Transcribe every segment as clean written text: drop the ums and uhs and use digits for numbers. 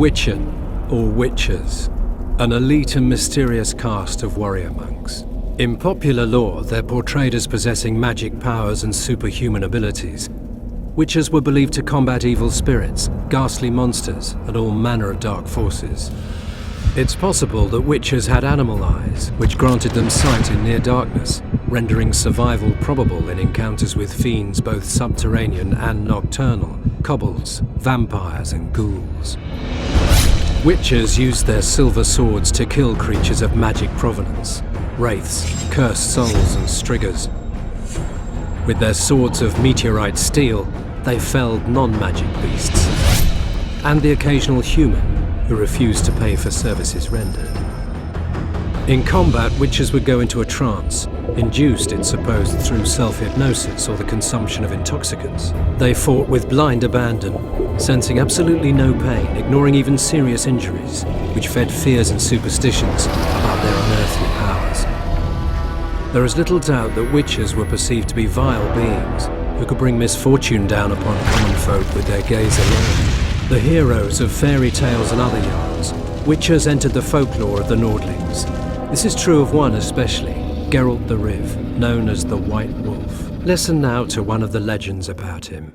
Witchen, or Witchers, an elite and mysterious caste of warrior monks. In popular lore, they're portrayed as possessing magic powers and superhuman abilities. Witchers were believed to combat evil spirits, ghastly monsters, and all manner of dark forces. It's possible that witches had animal eyes, which granted them sight in near darkness, rendering survival probable in encounters with fiends both subterranean and nocturnal, kobolds, vampires and ghouls. Witches used their silver swords to kill creatures of magic provenance, wraiths, cursed souls and striggers. With their swords of meteorite steel, they felled non-magic beasts, and the occasional human who refused to pay for services rendered. In combat, witches would go into a trance, induced, it's supposed, through self-hypnosis or the consumption of intoxicants. They fought with blind abandon, sensing absolutely no pain, ignoring even serious injuries, which fed fears and superstitions about their unearthly powers. There is little doubt that witches were perceived to be vile beings who could bring misfortune down upon common folk with their gaze alone. The heroes of fairy tales and other yarns, witches entered the folklore of the Nordlings. This is true of one especially, Geralt the Riv, known as the White Wolf. Listen now to one of the legends about him.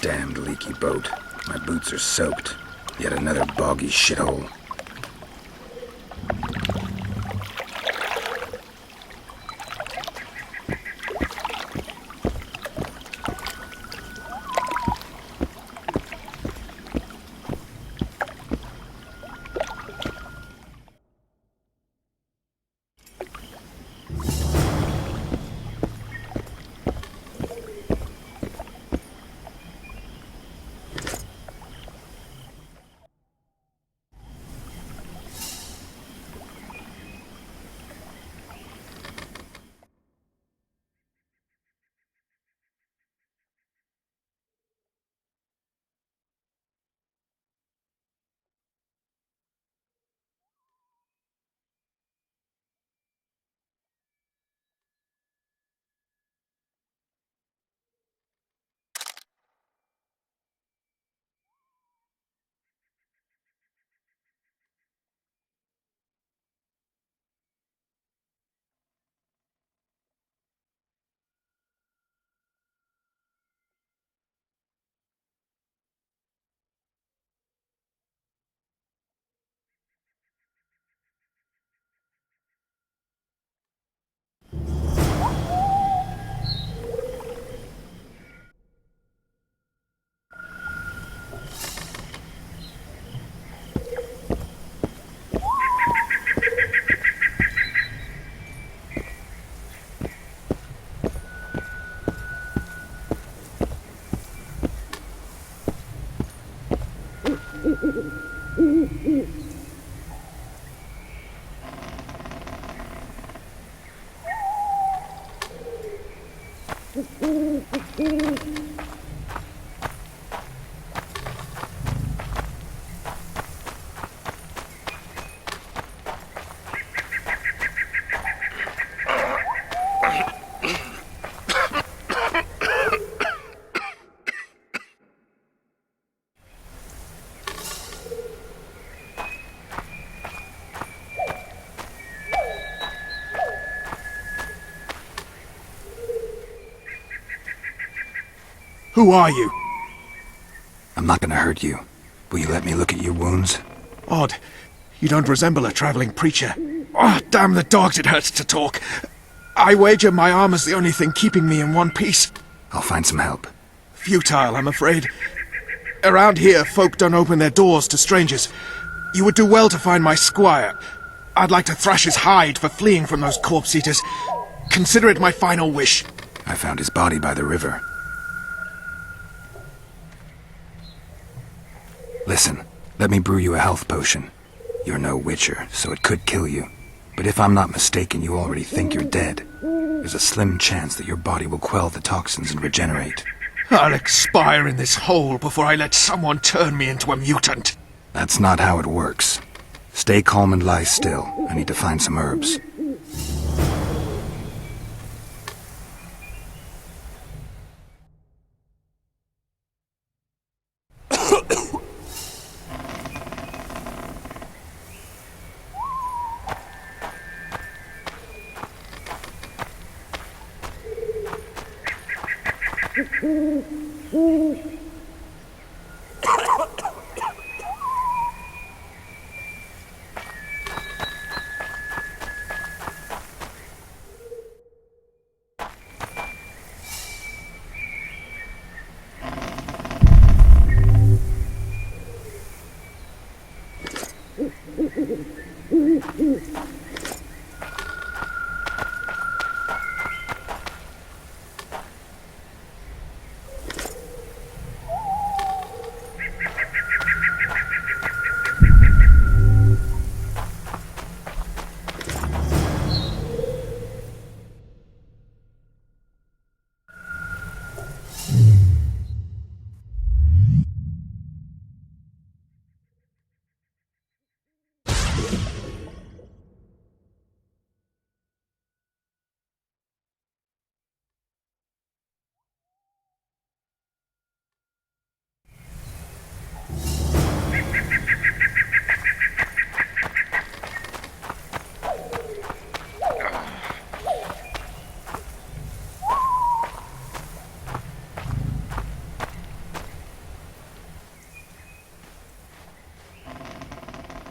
Damned leaky boat. My boots are soaked. Yet another boggy shithole. Who are you? I'm not gonna hurt you. Will you let me look at your wounds? Odd. You don't resemble a traveling preacher. Oh, damn the dogs, it hurts to talk. I wager my armor's the only thing keeping me in one piece. I'll find some help. Futile, I'm afraid. Around here, folk don't open their doors to strangers. You would do well to find my squire. I'd like to thrash his hide for fleeing from those corpse-eaters. Consider it my final wish. I found his body by the river. Listen, let me brew you a health potion. You're no witcher, so it could kill you. But if I'm not mistaken, you already think you're dead. There's a slim chance that your body will quell the toxins and regenerate. I'll expire in this hole before I let someone turn me into a mutant. That's not how it works. Stay calm and lie still. I need to find some herbs.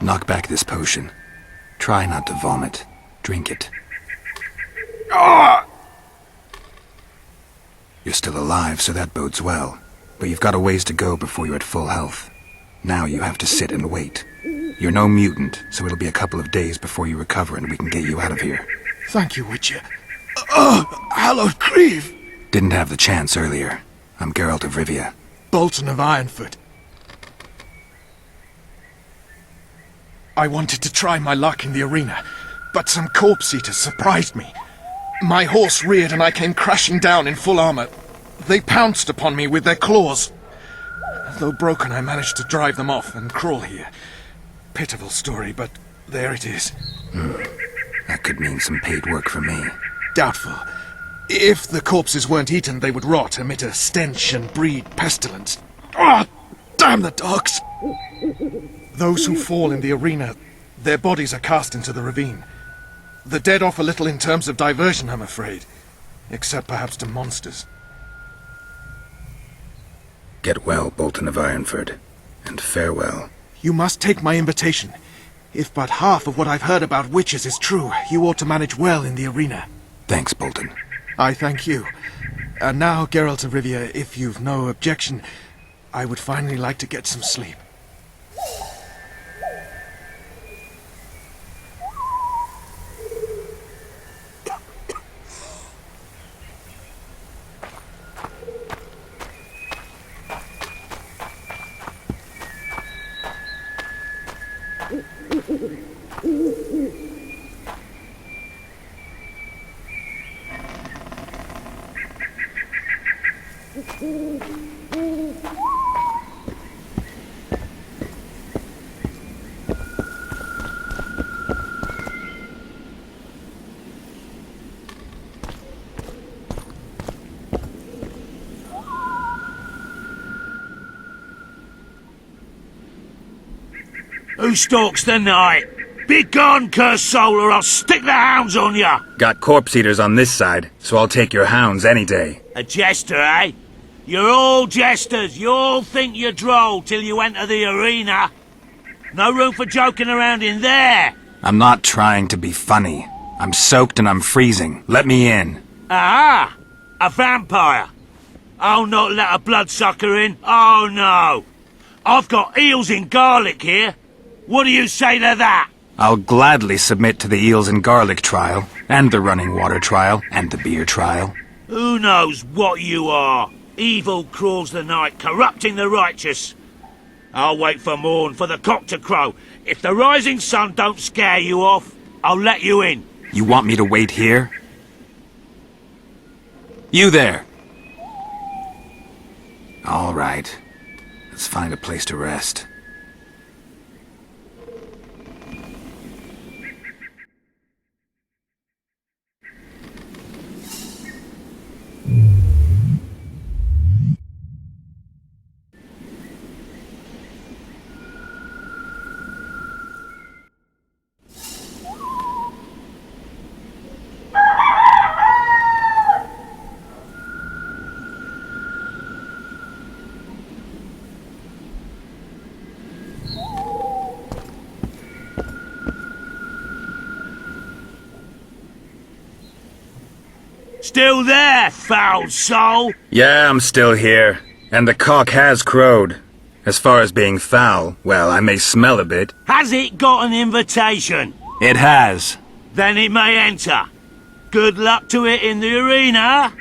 Knock back this potion. Try not to vomit. Drink it. You're still alive, so that bodes well. But you've got a ways to go before you're at full health. Now you have to sit and wait. You're no mutant, so it'll be a couple of days before you recover and we can get you out of here. Thank you, Witcher. Hallowed Grieve! Didn't have the chance earlier. I'm Geralt of Rivia. Bolton of Ironfoot. I wanted to try my luck in the arena, but some corpse-eaters surprised me. My horse reared and I came crashing down in full armor. They pounced upon me with their claws. Though broken, I managed to drive them off and crawl here. Pitiful story, but there it is. That could mean some paid work for me. Doubtful. If the corpses weren't eaten, they would rot, emit a stench and breed pestilence. Ah, damn the dogs! Those who fall in the arena, their bodies are cast into the ravine. The dead offer little in terms of diversion, I'm afraid. Except perhaps to monsters. Get well, Bolton of Ironford, and farewell. You must take my invitation. If but half of what I've heard about witches is true, you ought to manage well in the arena. Thanks, Bolton. I thank you. And now, Geralt of Rivia, if you've no objection, I would finally like to get some sleep. Who stalks the night? Be gone, cursed soul, or I'll stick the hounds on ya! Got corpse eaters on this side, so I'll take your hounds any day. A jester, eh? You're all jesters. You all think you're droll till you enter the arena. No room for joking around in there. I'm not trying to be funny. I'm soaked and I'm freezing. Let me in. Ah! A vampire! I'll not let a bloodsucker in. Oh no! I've got eels in garlic here. What do you say to that? I'll gladly submit to the eels and garlic trial, and the running water trial, and the beer trial. Who knows what you are? Evil crawls the night, corrupting the righteous. I'll wait for morn, for the cock to crow. If the rising sun don't scare you off, I'll let you in. You want me to wait here? You there! All right. Let's find a place to rest. Still there, foul soul? Yeah, I'm still here. And the cock has crowed. As far as being foul, well, I may smell a bit. Has it got an invitation? It has. Then it may enter. Good luck to it in the arena.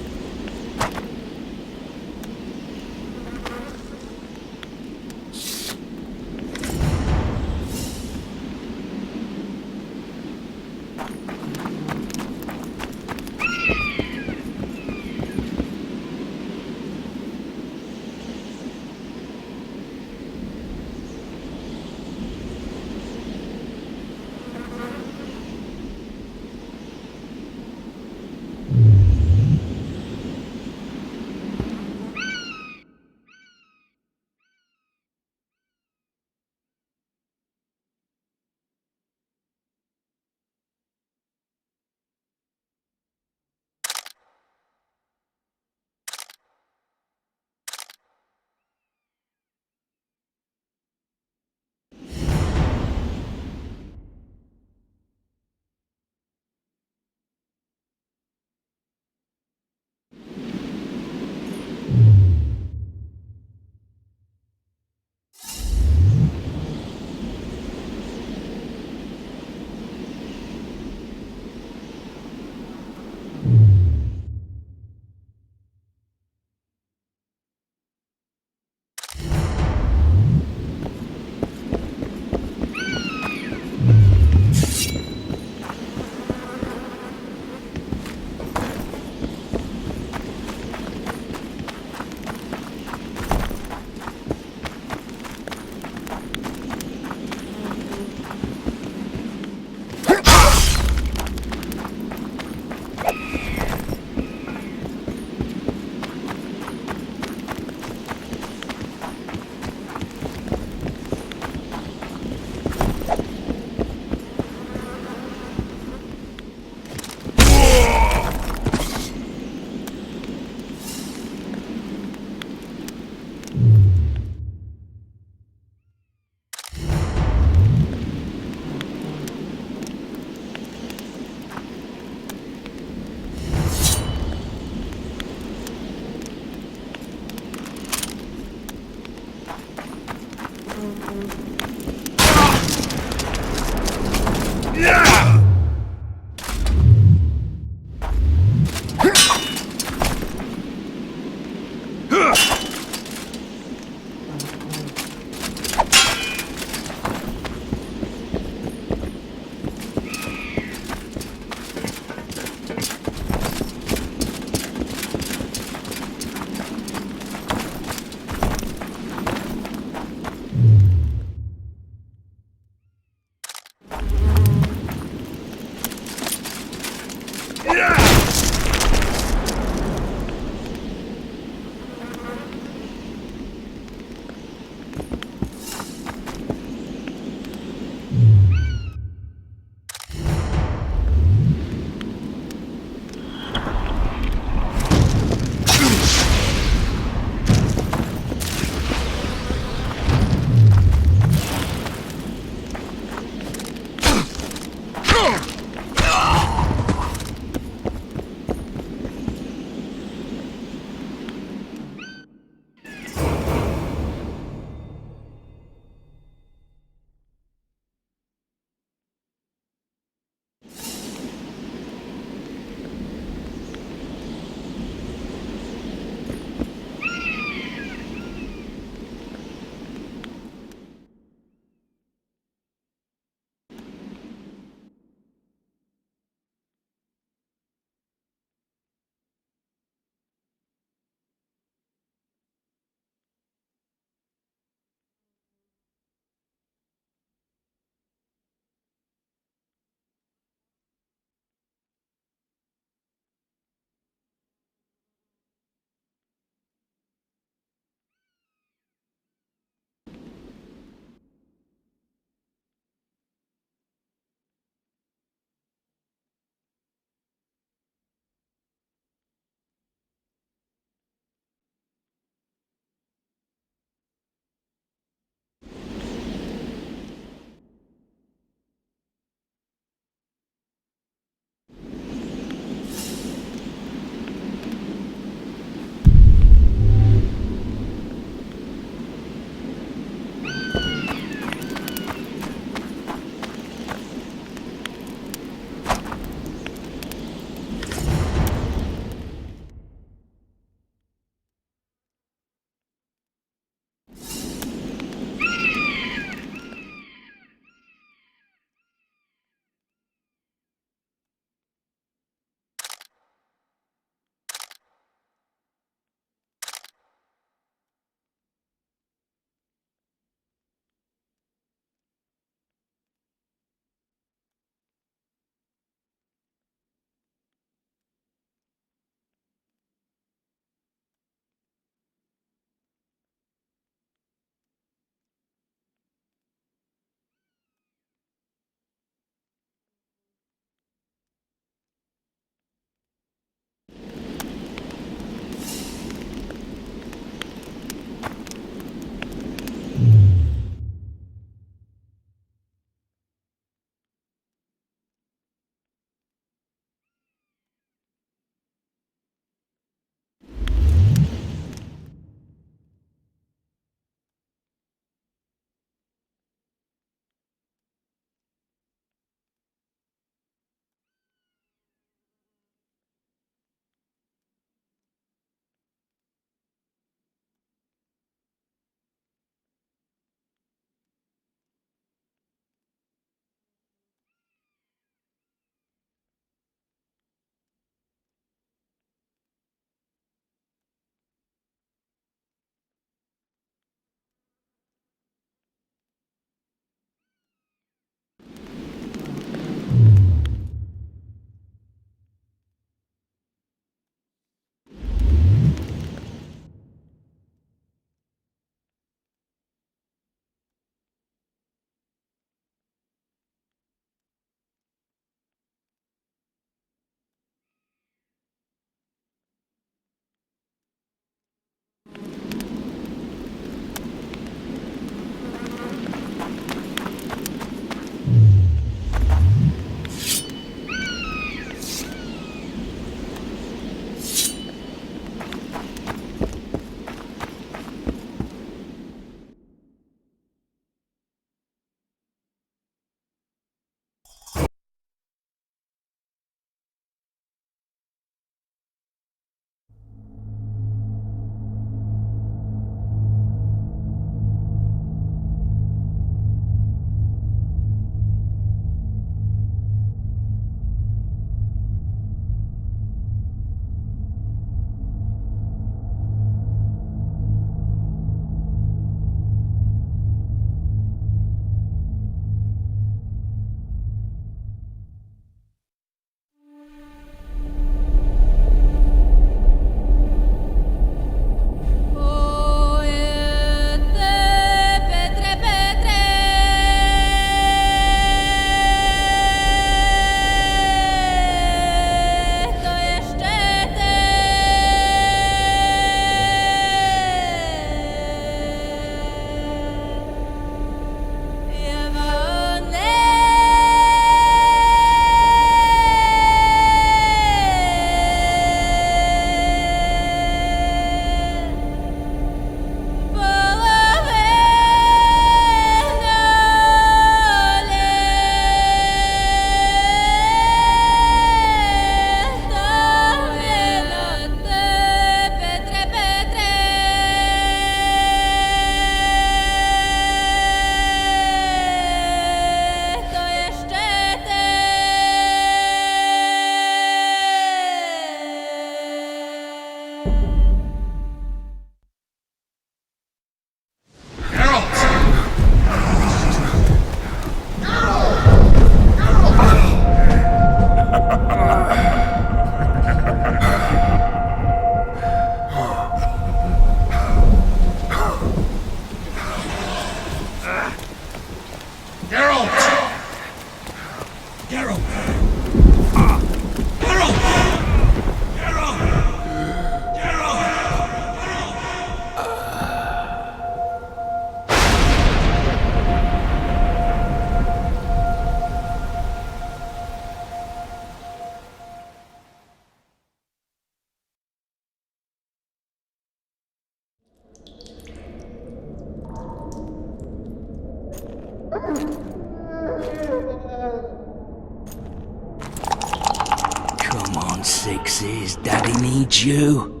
on sixes. Daddy needs you.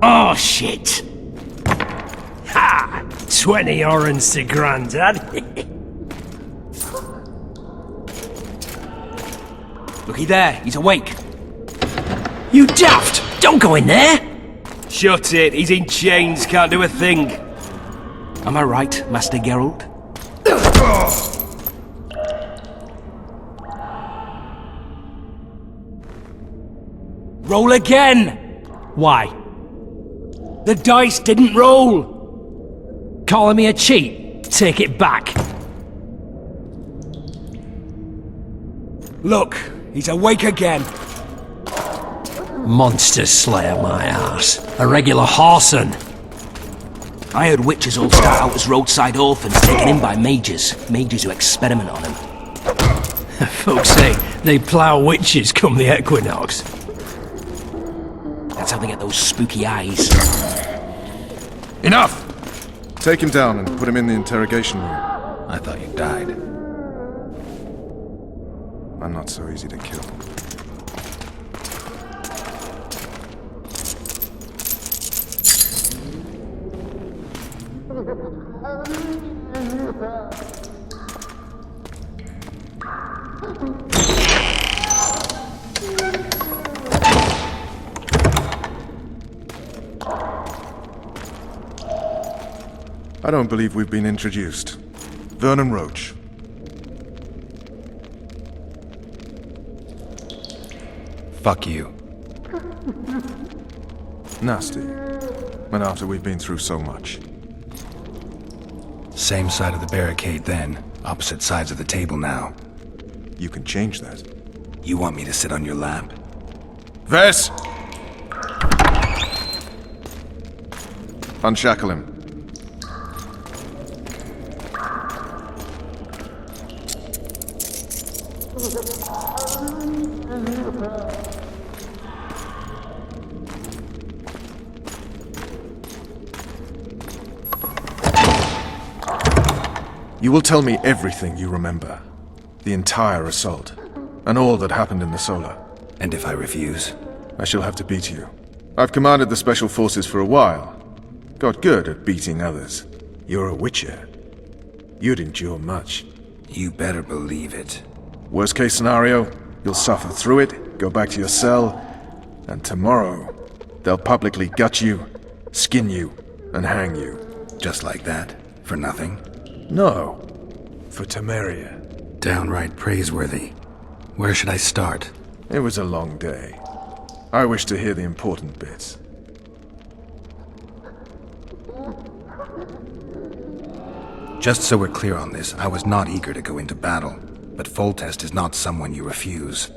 Oh, shit. Ha! 20 orange to Grandad. Looky there, he's awake. You daft! Don't go in there! Shut it, he's in chains, can't do a thing. Am I right, Master Geralt? Roll again! Why? The dice didn't roll! Calling me a cheat? Take it back. Look, he's awake again. Monster Slayer, my ass. A regular whoreson. I heard witches all start out as roadside orphans taken in by mages. Mages who experiment on them. Folks say they plough witches come the equinox. That's how they get those spooky eyes. Enough! Take him down and put him in the interrogation room. I thought you died. I'm not so easy to kill. I don't believe we've been introduced. Vernon Roach. Fuck you. Nasty. And after we've been through so much. Same side of the barricade then. Opposite sides of the table now. You can change that. You want me to sit on your lap? Vess! Unshackle him. You will tell me everything you remember. The entire assault. And all that happened in the Solar. And if I refuse? I shall have to beat you. I've commanded the Special Forces for a while. Got good at beating others. You're a Witcher. You'd endure much. You better believe it. Worst case scenario, you'll suffer through it, go back to your cell, and tomorrow, they'll publicly gut you, skin you, and hang you. Just like that? For nothing? No. For Temeria. Downright praiseworthy. Where should I start? It was a long day. I wish to hear the important bits. Just so we're clear on this, I was not eager to go into battle, but Foltest is not someone you refuse.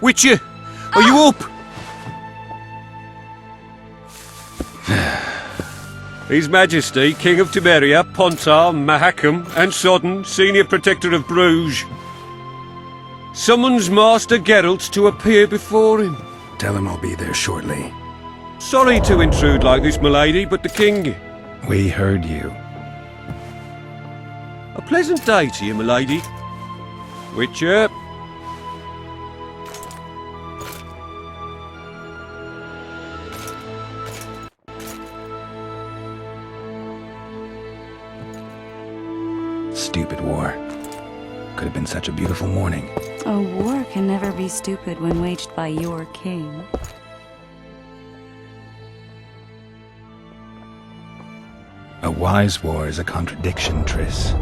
Witcher, are you up? His Majesty, King of Temeria, Pontar, Mahakam, and Sodden, Senior Protector of Bruges, summons Master Geralt to appear before him. Tell him I'll be there shortly. Sorry to intrude like this, milady, but the King... We heard you. A pleasant day to you, milady. Witcher... Stupid war. Could have been such a beautiful morning. A war can never be stupid when waged by your king. A wise war is a contradiction, Triss.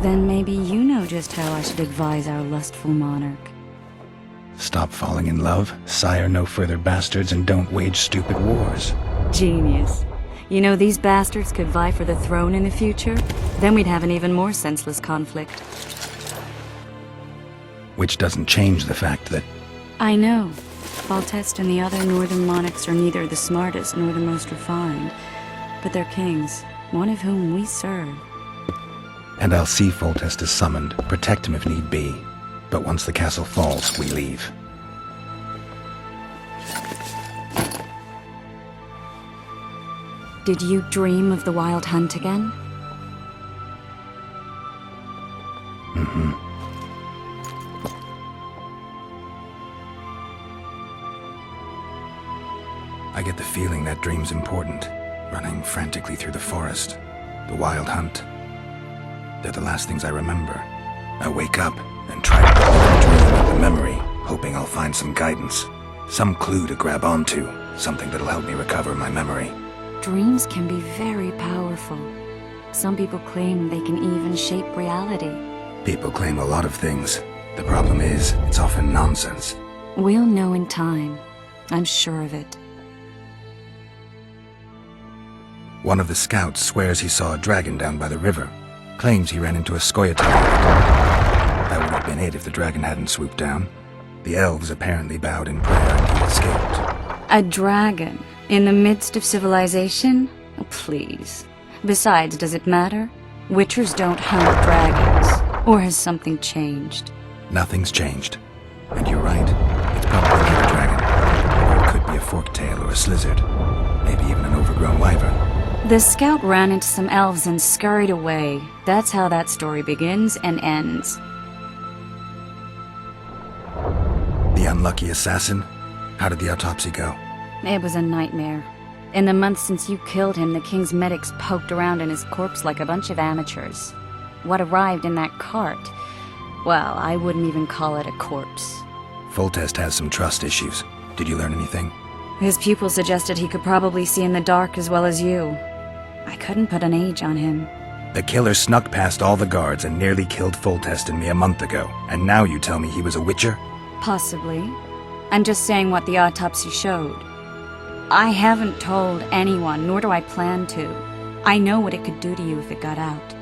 Then maybe you know just how I should advise our lustful monarch. Stop falling in love, sire no further bastards, and don't wage stupid wars. Genius. You know, these bastards could vie for the throne in the future? Then we'd have an even more senseless conflict. Which doesn't change the fact that... I know. Foltest and the other northern monarchs are neither the smartest nor the most refined. But they're kings, one of whom we serve. And I'll see Foltest is summoned, protect him if need be. But once the castle falls, we leave. Did you dream of the Wild Hunt again? Mm-hmm. I get the feeling that dream's important. Running frantically through the forest. The Wild Hunt. They're the last things I remember. I wake up and try to dream of the memory, hoping I'll find some guidance. Some clue to grab onto. Something that'll help me recover my memory. Dreams can be very powerful. Some people claim they can even shape reality. People claim a lot of things. The problem is, it's often nonsense. We'll know in time. I'm sure of it. One of the scouts swears he saw a dragon down by the river. Claims he ran into a Scoia'tael. That would have been it if the dragon hadn't swooped down. The elves apparently bowed in prayer and he escaped. A dragon? In the midst of civilization? Oh, please. Besides, does it matter? Witchers don't hunt dragons. Or has something changed? Nothing's changed. And you're right. It's probably not a dragon. Or it could be a forktail or a slizzard. Maybe even an overgrown wyvern. The scout ran into some elves and scurried away. That's how that story begins and ends. The unlucky assassin? How did the autopsy go? It was a nightmare. In the months since you killed him, the king's medics poked around in his corpse like a bunch of amateurs. What arrived in that cart? Well, I wouldn't even call it a corpse. Foltest has some trust issues. Did you learn anything? His pupil suggested he could probably see in the dark as well as you. I couldn't put an age on him. The killer snuck past all the guards and nearly killed Foltest and me a month ago. And now you tell me he was a witcher? Possibly. I'm just saying what the autopsy showed. I haven't told anyone, nor do I plan to. I know what it could do to you if it got out.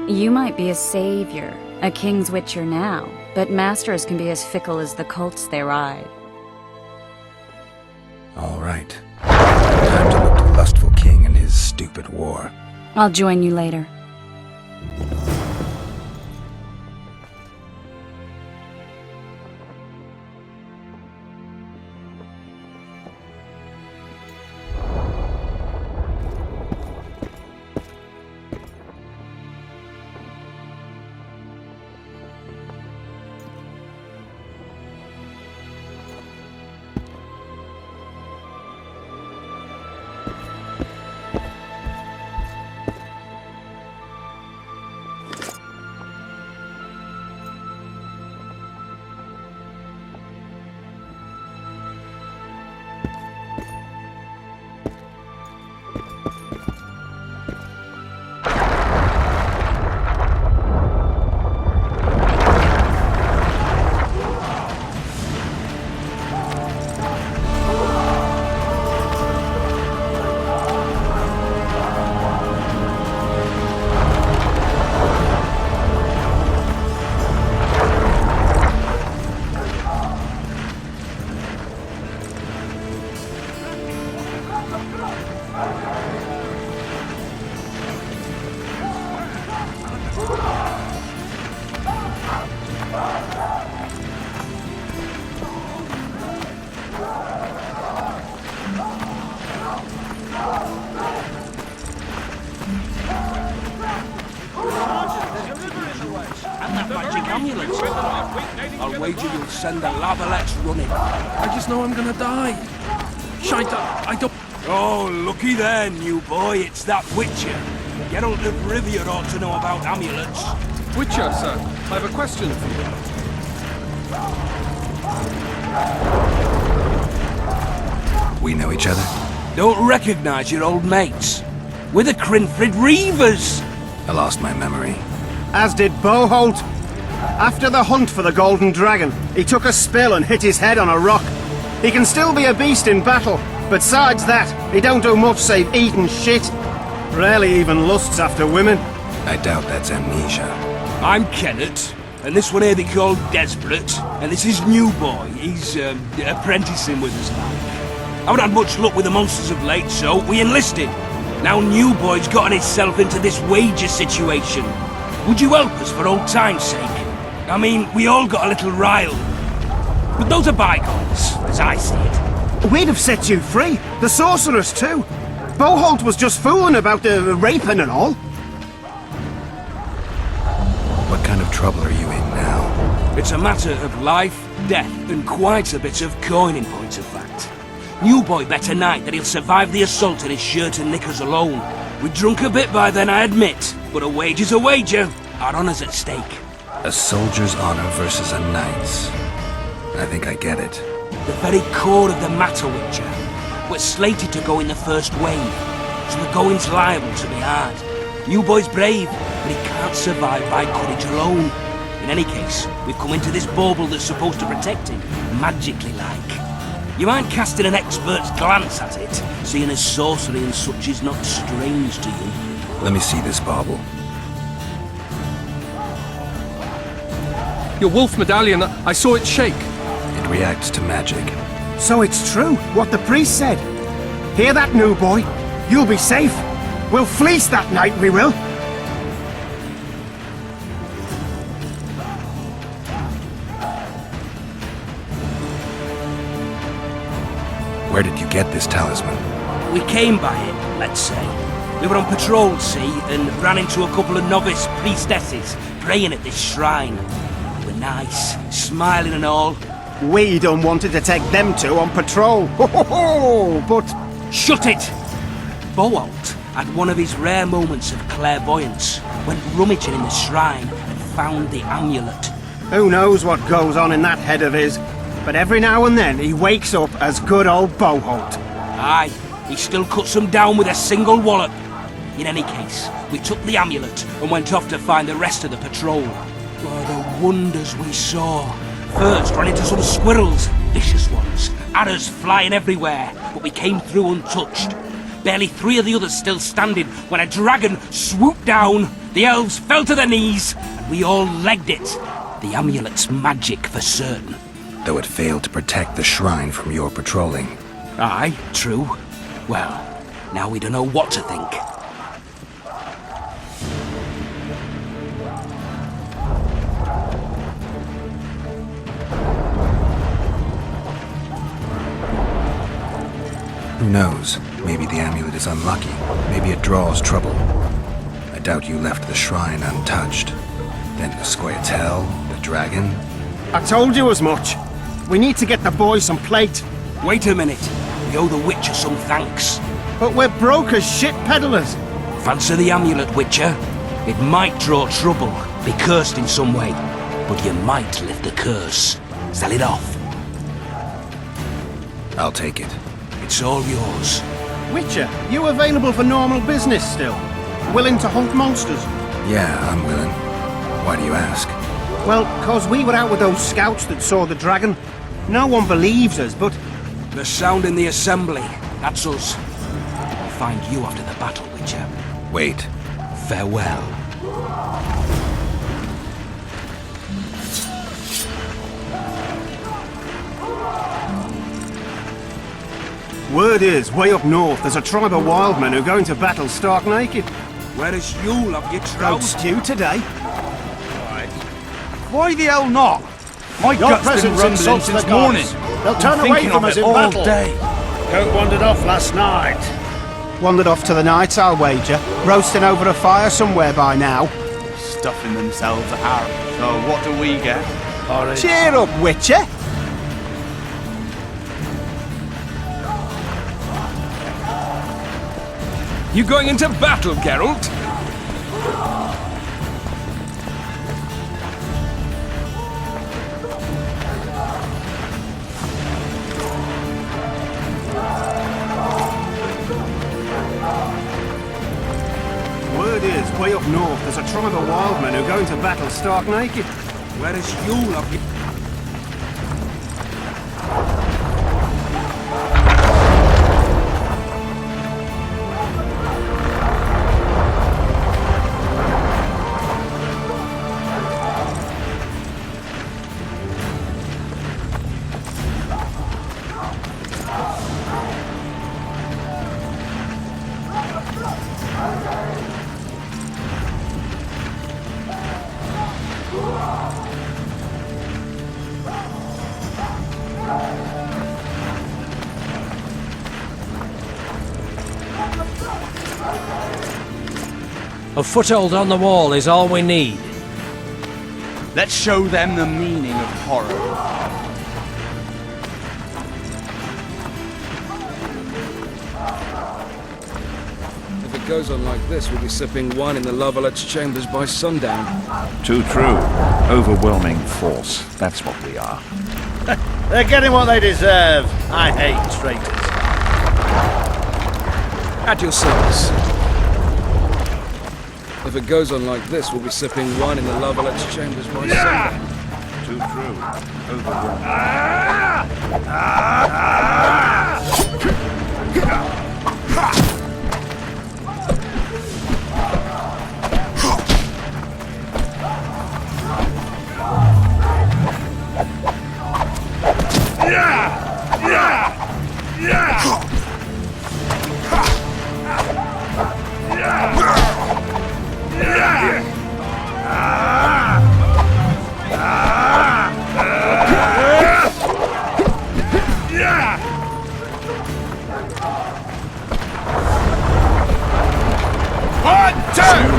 You might be a savior, a king's witcher now, but masters can be as fickle as the colts they ride. All right. Time to look to the lustful king and his stupid war. I'll join you later. I'll wager you'll send the Lavalettes running. I just know I'm gonna die. Shite, I don't... Oh, looky there, new boy. It's that Witcher. Geralt of Rivia ought to know about amulets. Witcher, sir, I have a question for you. We know each other? Don't recognize your old mates. We're the Crinfrid Reavers! I lost my memory. As did Boholt. After the hunt for the Golden Dragon, he took a spill and hit his head on a rock. He can still be a beast in battle, but besides that, he don't do much save eat and shit. Rarely even lusts after women. I doubt that's amnesia. I'm Kenneth, and this one here they call Desperate, and this is New Boy. He's apprenticing with us now. I haven't had much luck with the monsters of late, so we enlisted. Now New Boy's gotten himself into this wager situation. Would you help us for old time's sake? I mean, we all got a little riled. But those are bygones, as I see it. We'd have set you free. The sorceress too. Boholt was just fooling about the raping and all. What kind of trouble are you in now? It's a matter of life, death, and quite a bit of coin in point of fact. New Boy bet tonight that he'll survive the assault in his shirt and knickers alone. We drunk a bit by then, I admit, but a wager's a wager. Our honour's at stake. A soldier's honor versus a knight's. I think I get it. The very core of the matter, Witcher. We're slated to go in the first wave, so the going's liable to be hard. New Boy's brave, but he can't survive by courage alone. In any case, we've come into this bauble that's supposed to protect him, magically like. You mind casting an expert's glance at it, seeing as sorcery and such is not strange to you? Let me see this bauble. Your wolf medallion, I saw it shake. It reacts to magic. So it's true, what the priest said. Hear that, New Boy? You'll be safe. We'll fleece that night, we will. Where did you get this talisman? We came by it, let's say. We were on patrol, see, and ran into a couple of novice priestesses praying at this shrine. They were nice, smiling and all. We done wanted to take them two on patrol. Ho ho ho! But Shut it! Boholt had one of his rare moments of clairvoyance, went rummaging in the shrine and found the amulet. who knows what goes on in that head of his? But every now and then he wakes up as good old Boholt. Aye, he still cuts them down with a single wallop. In any case, we took the amulet and went off to find the rest of the patrol. Oh, the wonders we saw. First ran into some squirrels, vicious ones, arrows flying everywhere, but we came through untouched. Barely 3 of the others still standing when a dragon swooped down, the elves fell to their knees, and we all legged it. The amulet's magic for certain. Though it failed to protect the shrine from your patrolling. Aye, true. Well, now we don't know what to think. Who knows? Maybe the amulet is unlucky. Maybe it draws trouble. I doubt you left the shrine untouched. Then the Scoia'tael, the dragon. I told you as much. We need to get the boys some plate. Wait a minute. We owe the Witcher some thanks. But we're broke as shit peddlers. Fancy the amulet, Witcher. It might draw trouble, be cursed in some way, but you might lift the curse. Sell it off. I'll take it. It's all yours. Witcher, you available for normal business still? Willing to hunt monsters? Yeah, I'm willing. Why do you ask? Well, 'cause we were out with those scouts that saw the dragon. No one believes us, but The sound in the assembly. That's us. I'll find you after the battle, Witcher. Wait. Farewell. word is, way up north, there's a tribe of wild men who are going to battle stark naked. Where is Yule of your Goat trout? stew today. Why the hell not? My Your gut's been presence rumbling insults since the morning. gods. They'll turn I'm away thinking from of us it in all battle. day. Goat wandered off last night. Wandered off to the night, I'll wager. Roasting over a fire somewhere by now. Stuffing themselves out. So what do we get? Porridge. Cheer up, Witcher. You going into battle, Geralt? Way up north, there's a tribe of wild men who go into battle stark naked. Where is you up here? A foothold on the wall is all we need. Let's show them the meaning of horror. If it goes on like this, we'll be sipping wine in the Lavallette's chambers by sundown. Too true. Overwhelming force. That's what we are. They're getting what they deserve. I hate traitors. At your service. If it goes on like this, we'll be sipping wine in the Lavallette's chambers by sundown. Too true. Overwhelming.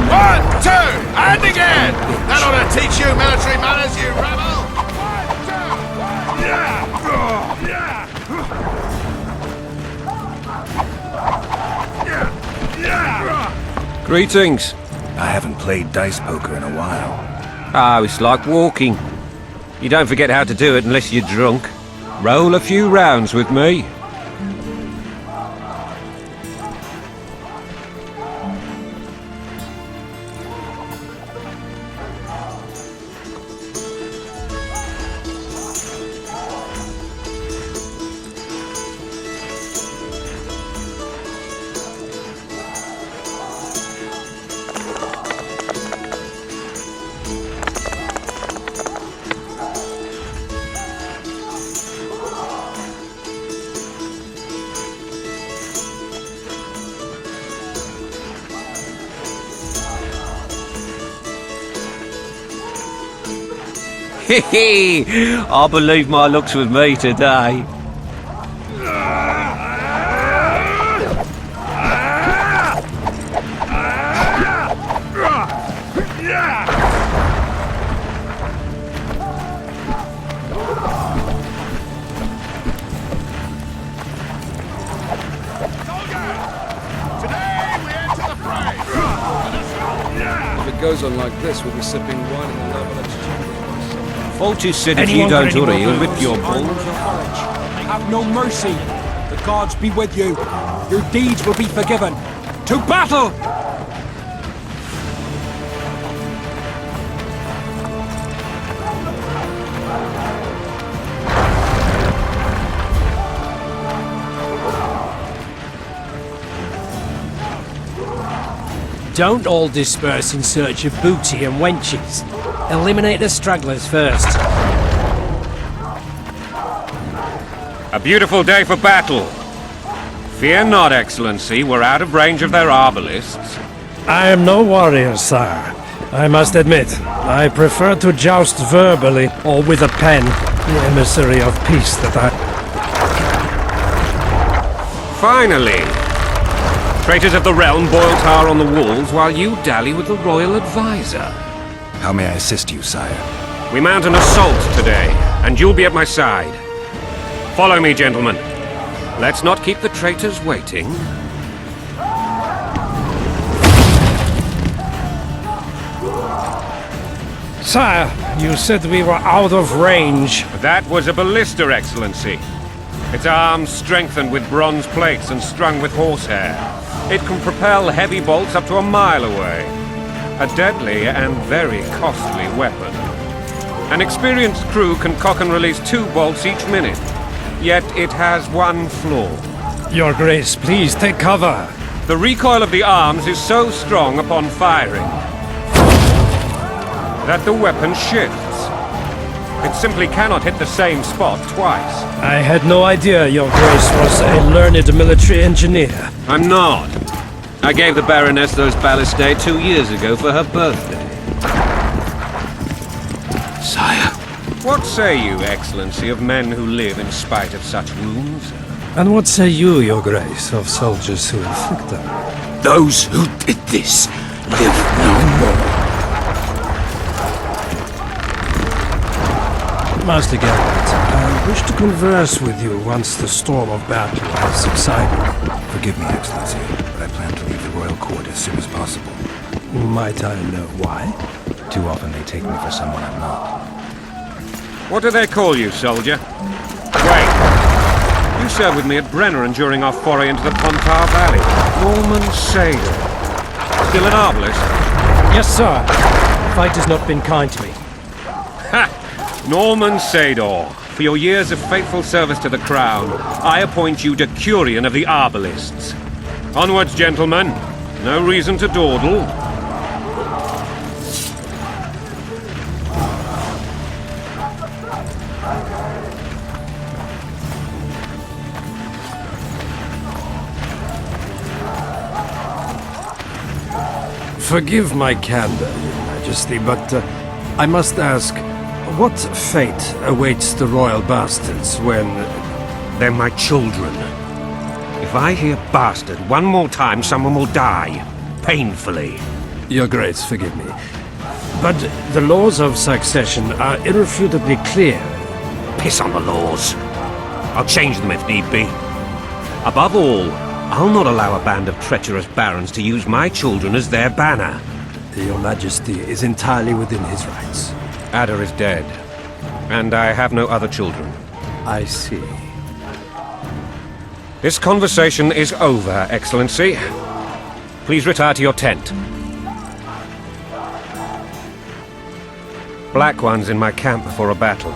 One, two, and again! That ought to teach you military manners, you rebel! Greetings. I haven't played dice poker in a while. Ah, it's like walking. You don't forget how to do it unless you're drunk. Roll a few rounds with me. I believe my luck's with me today. If it goes on like this, we'll be sipping wine in the Lavallette's chambers. Fortune said if you don't hurry, he'll rip your balls. Have no mercy. The gods be with you. Your deeds will be forgiven. To battle! Don't all disperse in search of booty and wenches. Eliminate the stragglers first. A beautiful day for battle. Fear not, Excellency, we're out of range of their arbalists. I am no warrior, sire. I must admit, I prefer to joust verbally or with a pen, the emissary of peace that I... Finally! Traitors of the realm boil tar on the walls while you dally with the royal advisor. How may I assist you, sire? We mount an assault today, and you'll be at my side. Follow me, gentlemen. Let's not keep the traitors waiting. Sire, you said we were out of range. That was a ballista, Excellency. Its arms strengthened with bronze plates and strung with horsehair. It can propel heavy bolts up to a mile away. A deadly and very costly weapon. An experienced crew can cock and release 2 bolts each minute. Yet it has one flaw. Your Grace, please take cover. The recoil of the arms is so strong upon firing that the weapon shifts. It simply cannot hit the same spot twice. I had no idea Your Grace was a learned military engineer. I'm not. I gave the Baroness those ballistae 2 years ago for her birthday. Sire. What say you, Excellency, of men who live in spite of such wounds? And what say you, Your Grace, of soldiers who inflict them? Those who did this live no more. Master Geralt, I wish to converse with you once the storm of battle has subsided. Forgive me, Excellency, but I plan to leave the royal court as soon as possible. Might I know why? Too often they take me for someone I'm not. What do they call you, soldier? Wait. You served with me at Brenneran during our foray into the Pontar Valley. Norman Sador. Still an arbalist? Yes, sir. Fight has not been kind to me. Ha! Norman Sador. For your years of faithful service to the Crown, I appoint you Decurion of the Arbalists. Onwards, gentlemen. No reason to dawdle. Forgive my candor, Your Majesty, but I must ask, what fate awaits the royal bastards when... They're my children. If I hear bastard one more time, someone will die. Painfully. Your Grace, forgive me. But the laws of succession are irrefutably clear. Piss on the laws. I'll change them if need be. Above all, I'll not allow a band of treacherous barons to use my children as their banner. Your Majesty is entirely within his rights. Ada is dead, and I have no other children. I see. This conversation is over, Excellency. Please retire to your tent. Black One's in my camp before a battle.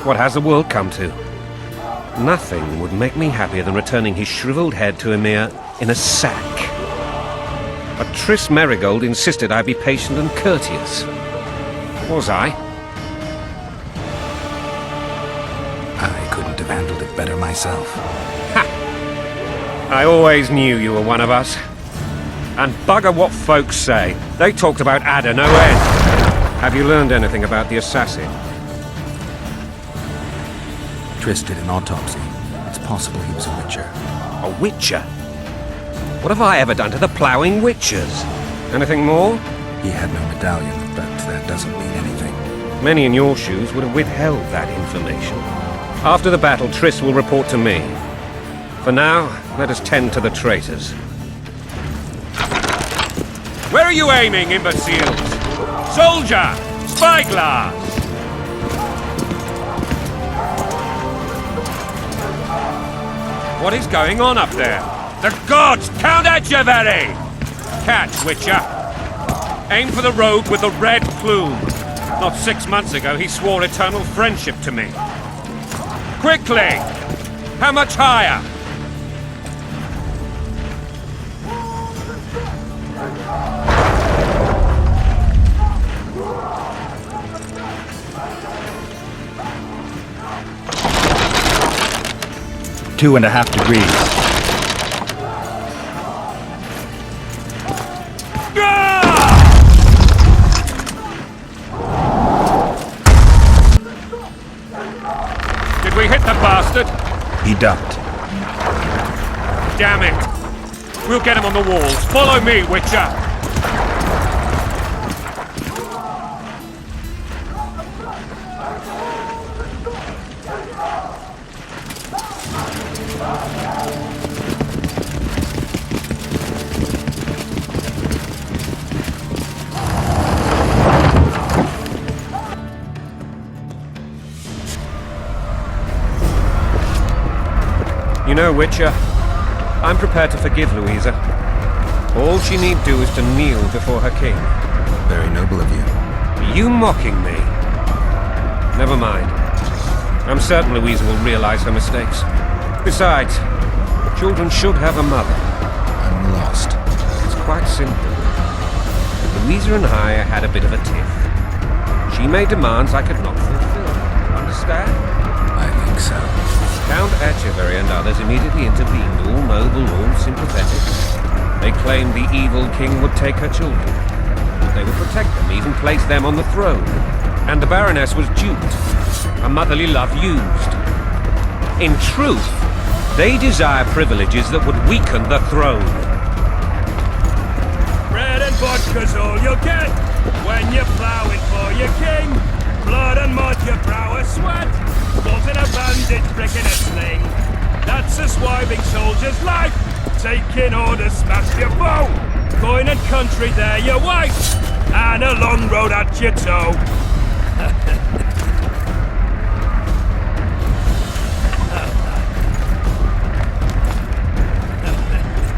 What has the world come to? Nothing would make me happier than returning his shriveled head to Emir in a sack. But Triss Merigold insisted I be patient and courteous. Was I? I couldn't have handled it better myself. Ha! I always knew you were one of us. And bugger what folks say. They talked about Ada no end. Have you learned anything about the assassin? Triss did an autopsy. It's possible he was a witcher. A witcher? What have I ever done to the ploughing witchers? Anything more? He had no medallion, but that doesn't mean anything. Many in your shoes would have withheld that information. After the battle, Triss will report to me. For now, let us tend to the traitors. Where are you aiming, imbeciles? Soldier! Spyglass! What is going on up there? The gods! Count Etcheverry! Catch, Witcher! Aim for the rogue with the red plume. Not 6 months ago, he swore eternal friendship to me. Quickly! How much higher? Two and a half degrees. Did we hit the bastard? He ducked. Damn it! We'll get him on the walls. Follow me, Witcher! You know, Witcher, I'm prepared to forgive Louisa. All she need do is to kneel before her king. Very noble of you. Are you mocking me? Never mind. I'm certain Louisa will realize her mistakes. Besides, children should have a mother. I'm lost. It's quite simple. Louisa and I had a bit of a tiff. She made demands I could not fulfill. Understand? I think so. Count Etcheverry and others immediately intervened, all noble, all sympathetic. They claimed the evil king would take her children. They would protect them, even place them on the throne. And the Baroness was duped. Her motherly love used. In truth, they desire privileges that would weaken the throne. Bread and vodka's all you'll get when you're plowing for your king. Blood and mud, your prowess sweat. Bolt in a bandage, brick in a sling. That's a swiving soldier's life. Taking orders, smash your foe. Coin and country, they're your wife. And a long road at your toe.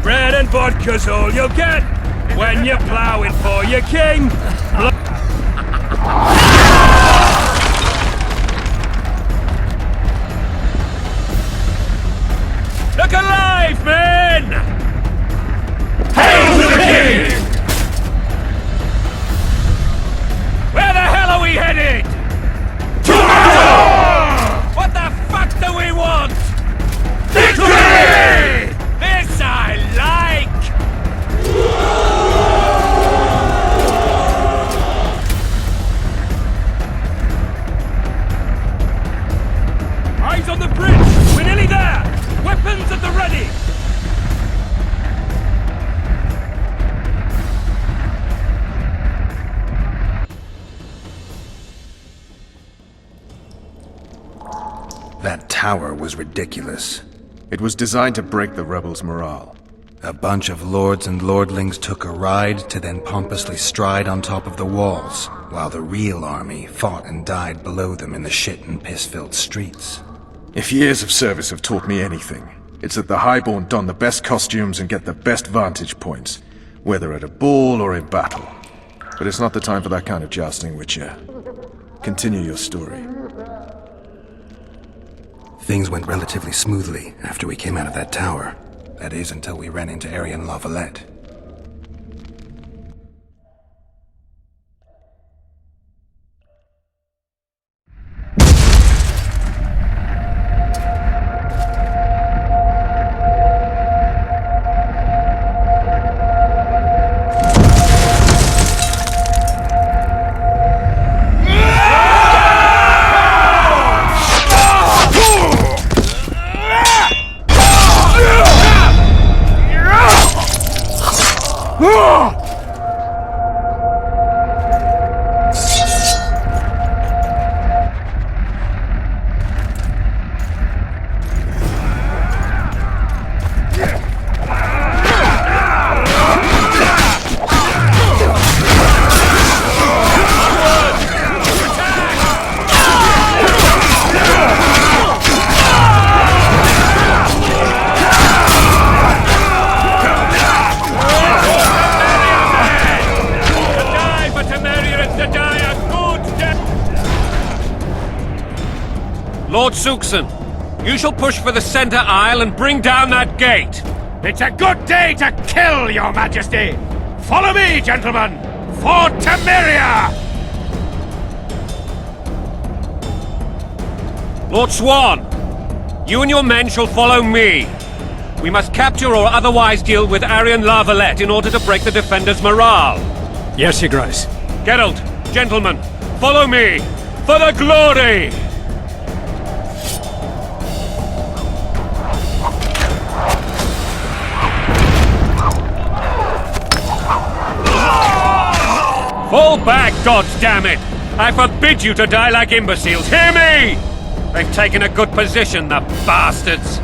Bread and vodka's all you'll get when you're plowing for your king. Look alive, men! Hail to the king! Where the hell are we headed? To what the fuck do we want? Victory! This I like! Eyes on the bridge! We're nearly there! Weapons at the ready! That tower was ridiculous. It was designed to break the rebels' morale. A bunch of lords and lordlings took a ride to then pompously stride on top of the walls, while the real army fought and died below them in the shit and piss-filled streets. If years of service have taught me anything, it's that the Highborn don the best costumes and get the best vantage points, whether at a ball or in battle. But it's not the time for that kind of jousting, Witcher. Continue your story. Things went relatively smoothly after we came out of that tower. That is, until we ran into Aryan La Valette. Lord Suxon, you shall push for the center aisle and bring down that gate. It's a good day to kill, your majesty! Follow me, gentlemen! For Temeria! Lord Swan, you and your men shall follow me. We must capture or otherwise deal with Aryan La Valette in order to break the defenders' morale. Yes, Your Grace. Geralt, gentlemen, follow me! For the glory! Fall back, goddammit! I forbid you to die like imbeciles, hear me! They've taken a good position, the bastards!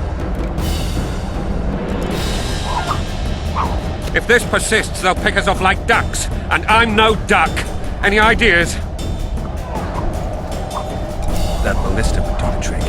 If this persists, they'll pick us off like ducks, and I'm no duck. Any ideas? That ballista would do the trick.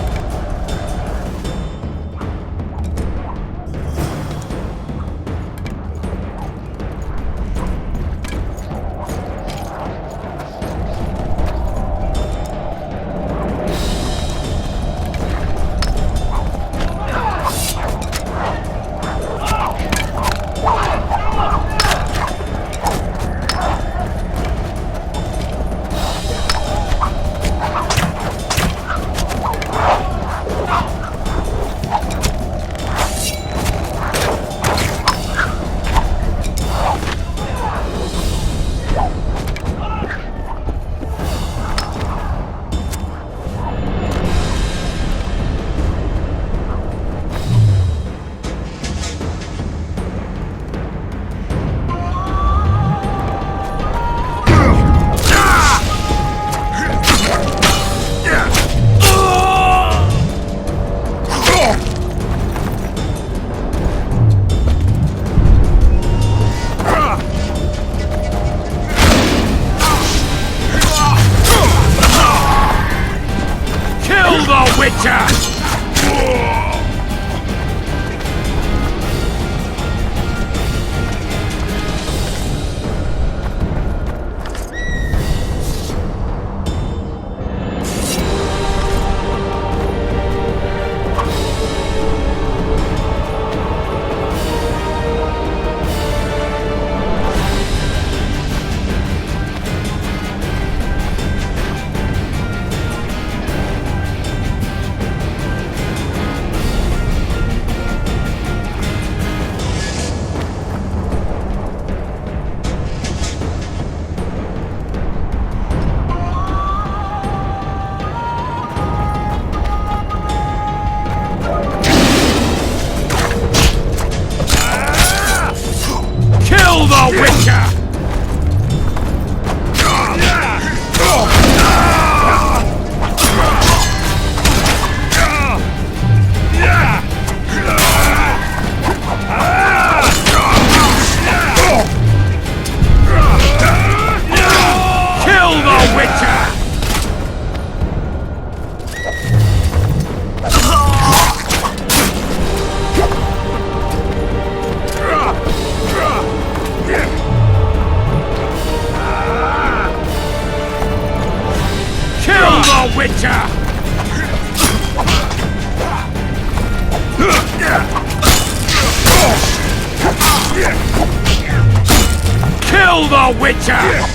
the Witcher!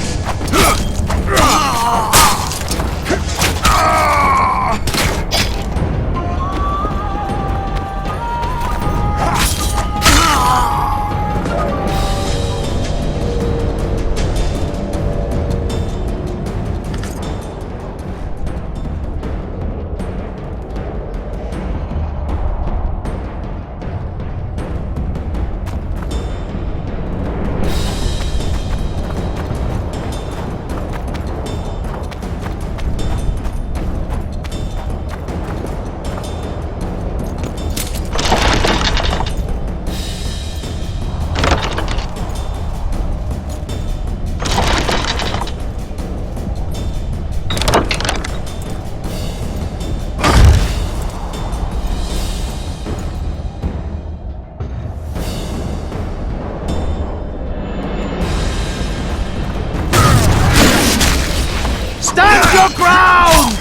Stand your ground!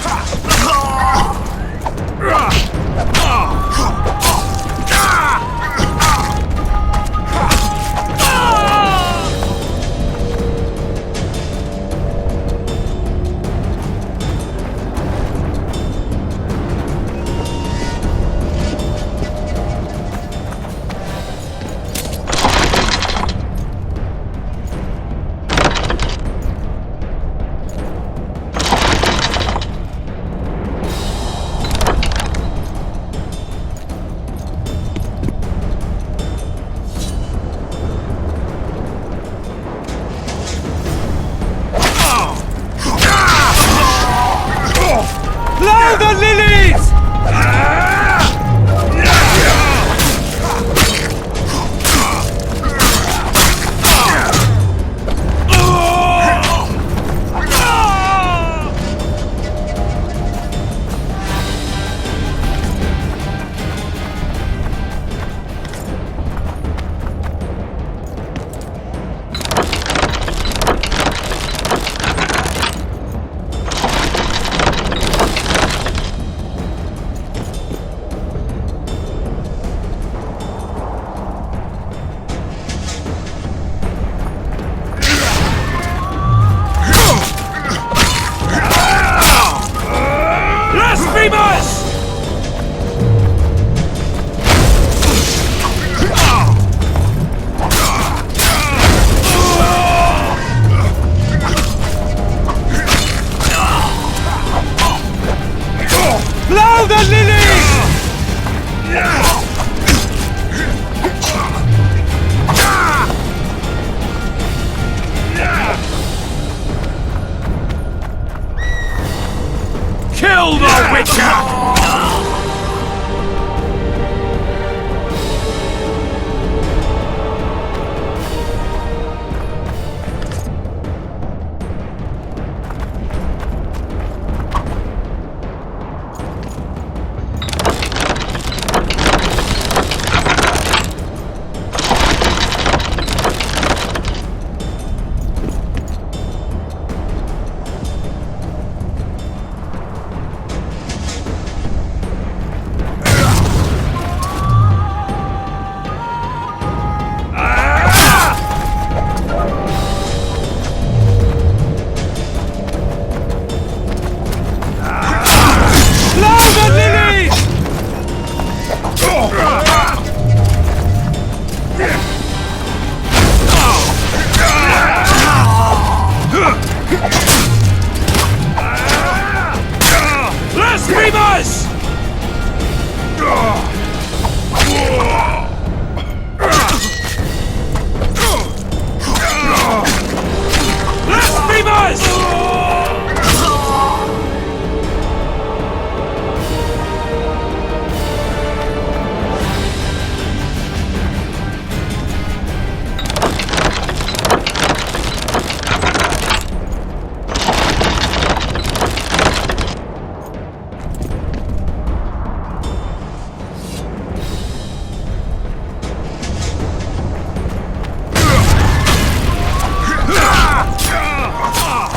Blow the lilies! Blow the lilies! Kill the Witcher! Blasphemers!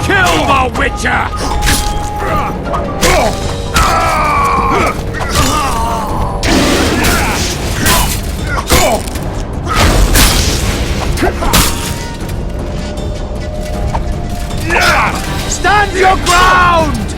Kill the Witcher! your ground!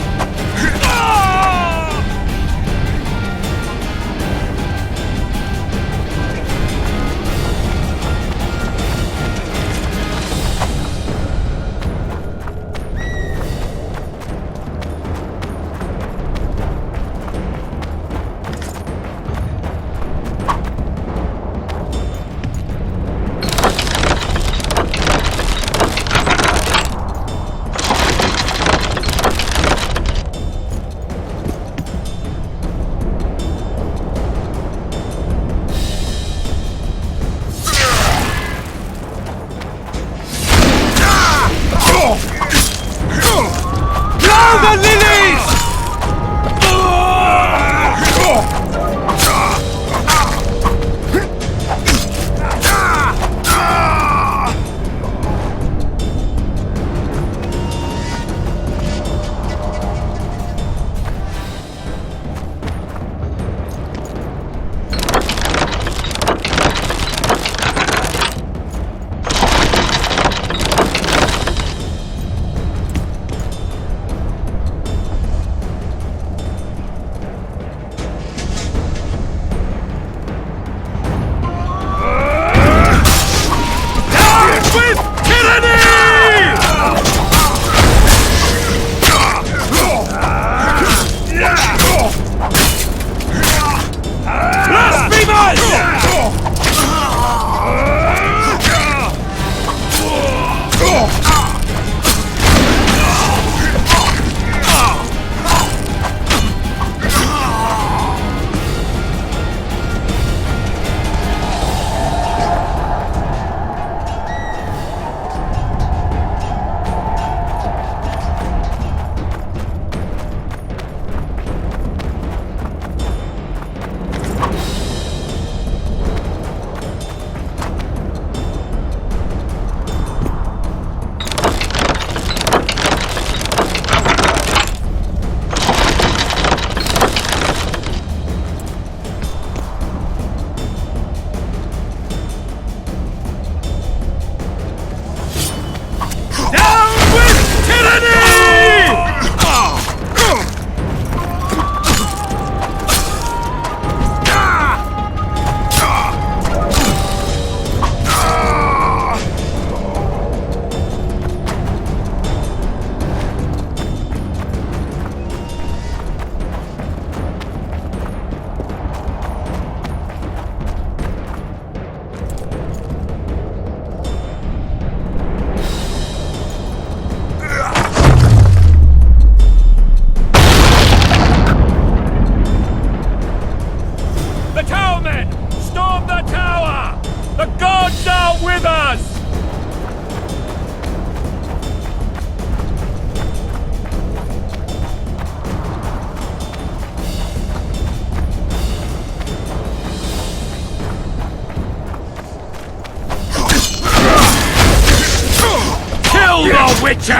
Witcher!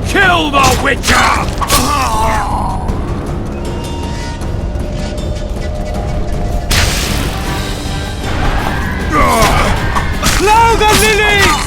Kill the Witcher! Blow the lilies!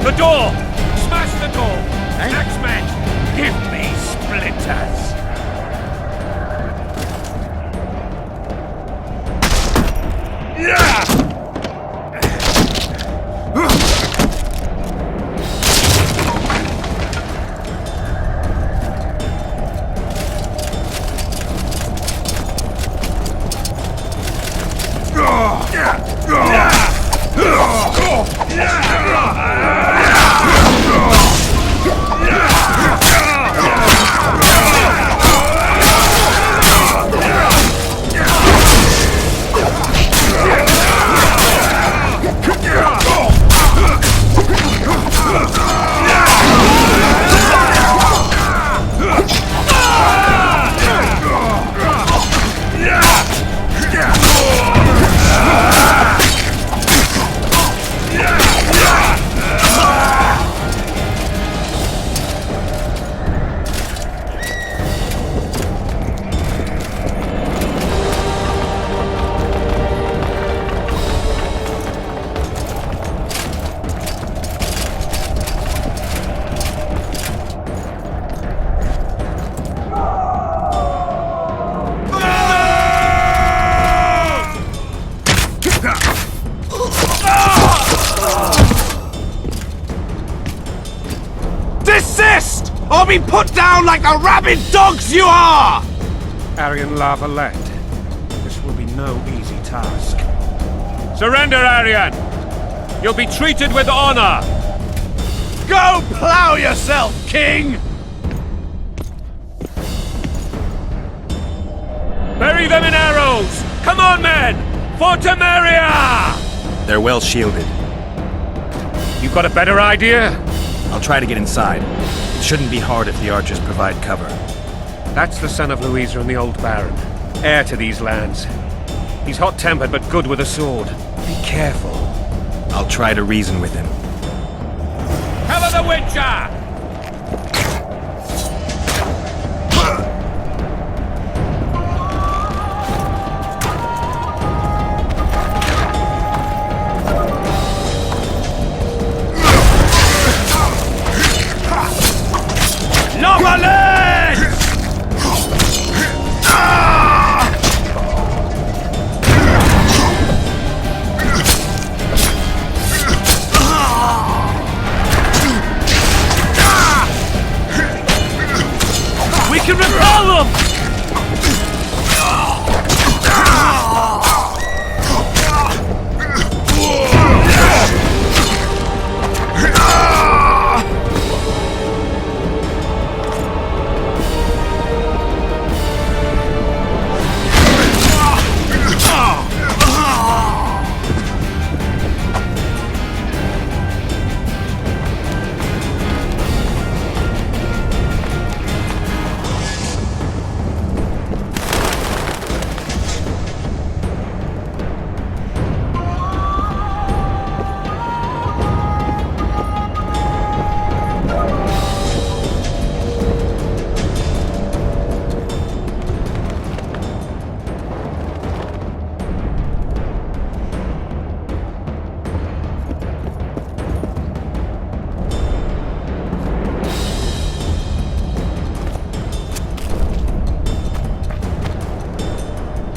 The door! Smash the door! Axemen, give me splinters! Desist! Or be put down like the rabid dogs you are! Aryan Lava-led. This will be no easy task. Surrender, Aryan! You'll be treated with honor! Go plow yourself, king! Bury them in arrows! Come on, men! For Temeria! They're well shielded. You got a better idea? I'll try to get inside. It shouldn't be hard if the archers provide cover. That's the son of Louisa and the old Baron, heir to these lands. He's hot-tempered but good with a sword. Be careful. I'll try to reason with him. Cover the Witcher!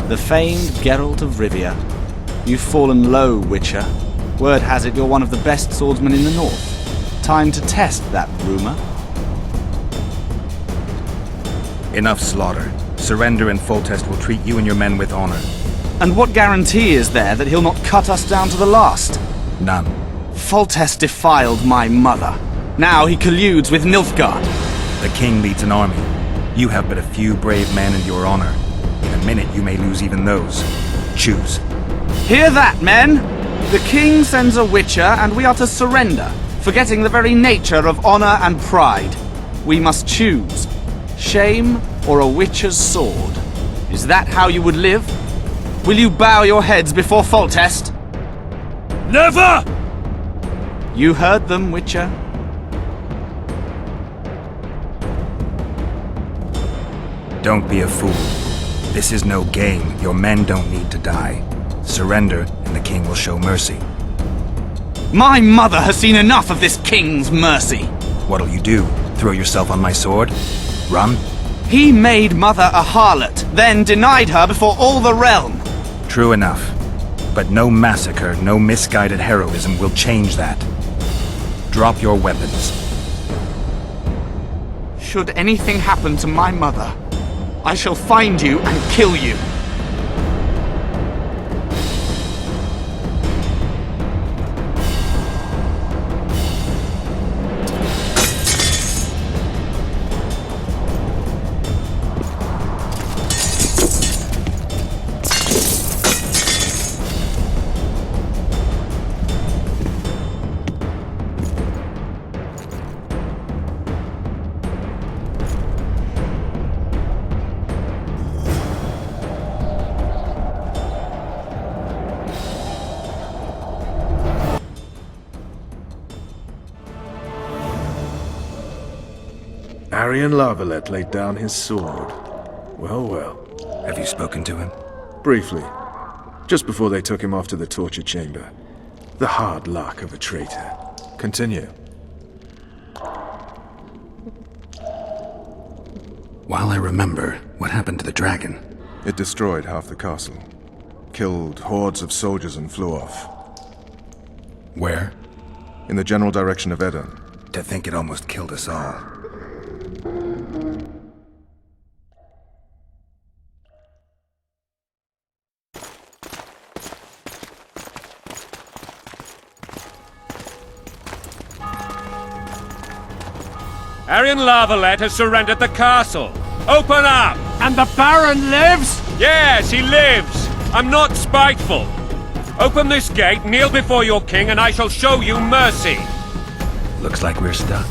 The famed Geralt of Rivia. You've fallen low, Witcher. Word has it you're one of the best swordsmen in the north. Time to test that rumor. Enough slaughter. Surrender and Foltest will treat you and your men with honor. And what guarantee is there that he'll not cut us down to the last? None. Foltest defiled my mother. Now he colludes with Nilfgaard. The king leads an army. You have but a few brave men and your honor. In a minute you may lose even those. Choose. Hear that, men! The king sends a Witcher and we are to surrender, forgetting the very nature of honor and pride. We must choose. Shame or a Witcher's sword. Is that how you would live? Will you bow your heads before Foltest? Never! You heard them, Witcher. Don't be a fool. This is no game. Your men don't need to die. Surrender, and the king will show mercy. My mother has seen enough of this king's mercy. What'll you do? Throw yourself on my sword? Run? He made mother a harlot, then denied her before all the realm. True enough. But no massacre, no misguided heroism will change that. Drop your weapons. Should anything happen to my mother, I shall find you and kill you. Arian Lavalette laid down his sword. Well, well. Have you spoken to him? Briefly. Just before they took him off to the torture chamber. The hard luck of a traitor. Continue. While I remember, what happened to the dragon? It destroyed half the castle. Killed hordes of soldiers and flew off. Where? In the general direction of Edon. To think it almost killed us all. Arian Lavalette has surrendered the castle. Open up! And the Baron lives? Yes, he lives. I'm not spiteful. Open this gate, kneel before your king, and I shall show you mercy. Looks like we're stuck.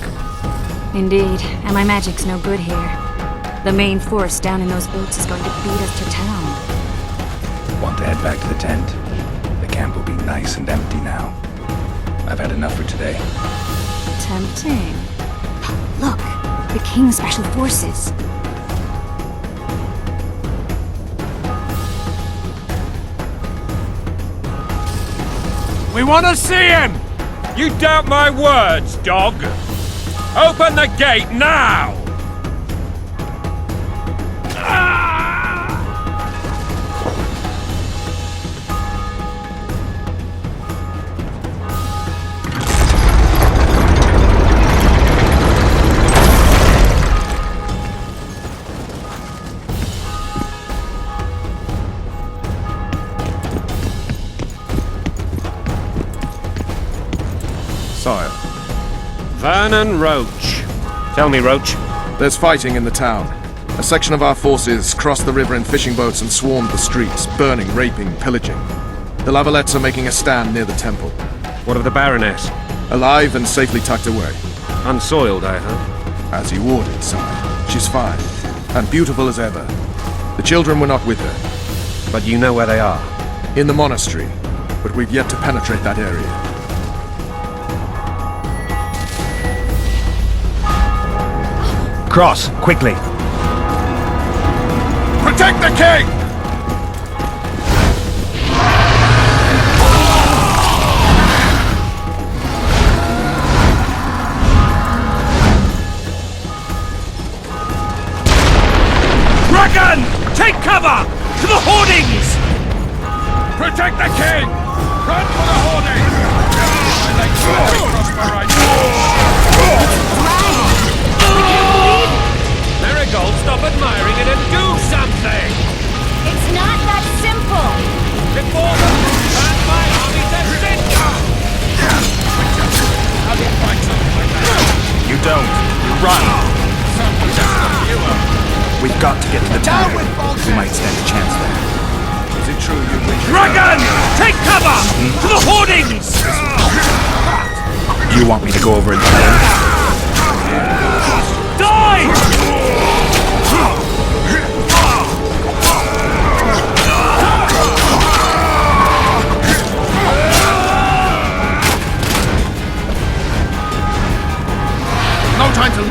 Indeed, and my magic's no good here. The main force down in those boats is going to beat us to town. Want to head back to the tent? The camp will be nice and empty now. I've had enough for today. Tempting. Look, the King's Special Forces. We want to see him! You doubt my words, dog? Open the gate now! Sire. Vernon Roach. Tell me, Roach. There's fighting in the town. A section of our forces crossed the river in fishing boats and swarmed the streets, burning, raping, pillaging. The Lavalettes are making a stand near the temple. What of the Baroness? Alive and safely tucked away. Unsoiled, I heard. As you ordered, sire. She's fine, and beautiful as ever. The children were not with her. But you know where they are? In the monastery, but we've yet to penetrate that area. Cross, quickly! Protect the king! Dragon! Take cover! To the hoardings! Protect the king! Run for the hoardings! My legs will cross my right. Marigold, stop admiring it and do something! It's not that simple! Before them, turn my army to cinder! How do you fight something like that? You don't. You run! We've got to get to the town. We might stand a chance there. Is it true you wish? Dragon! Take cover! To the hoardings! You want me to go over and tell him? Die! No time to...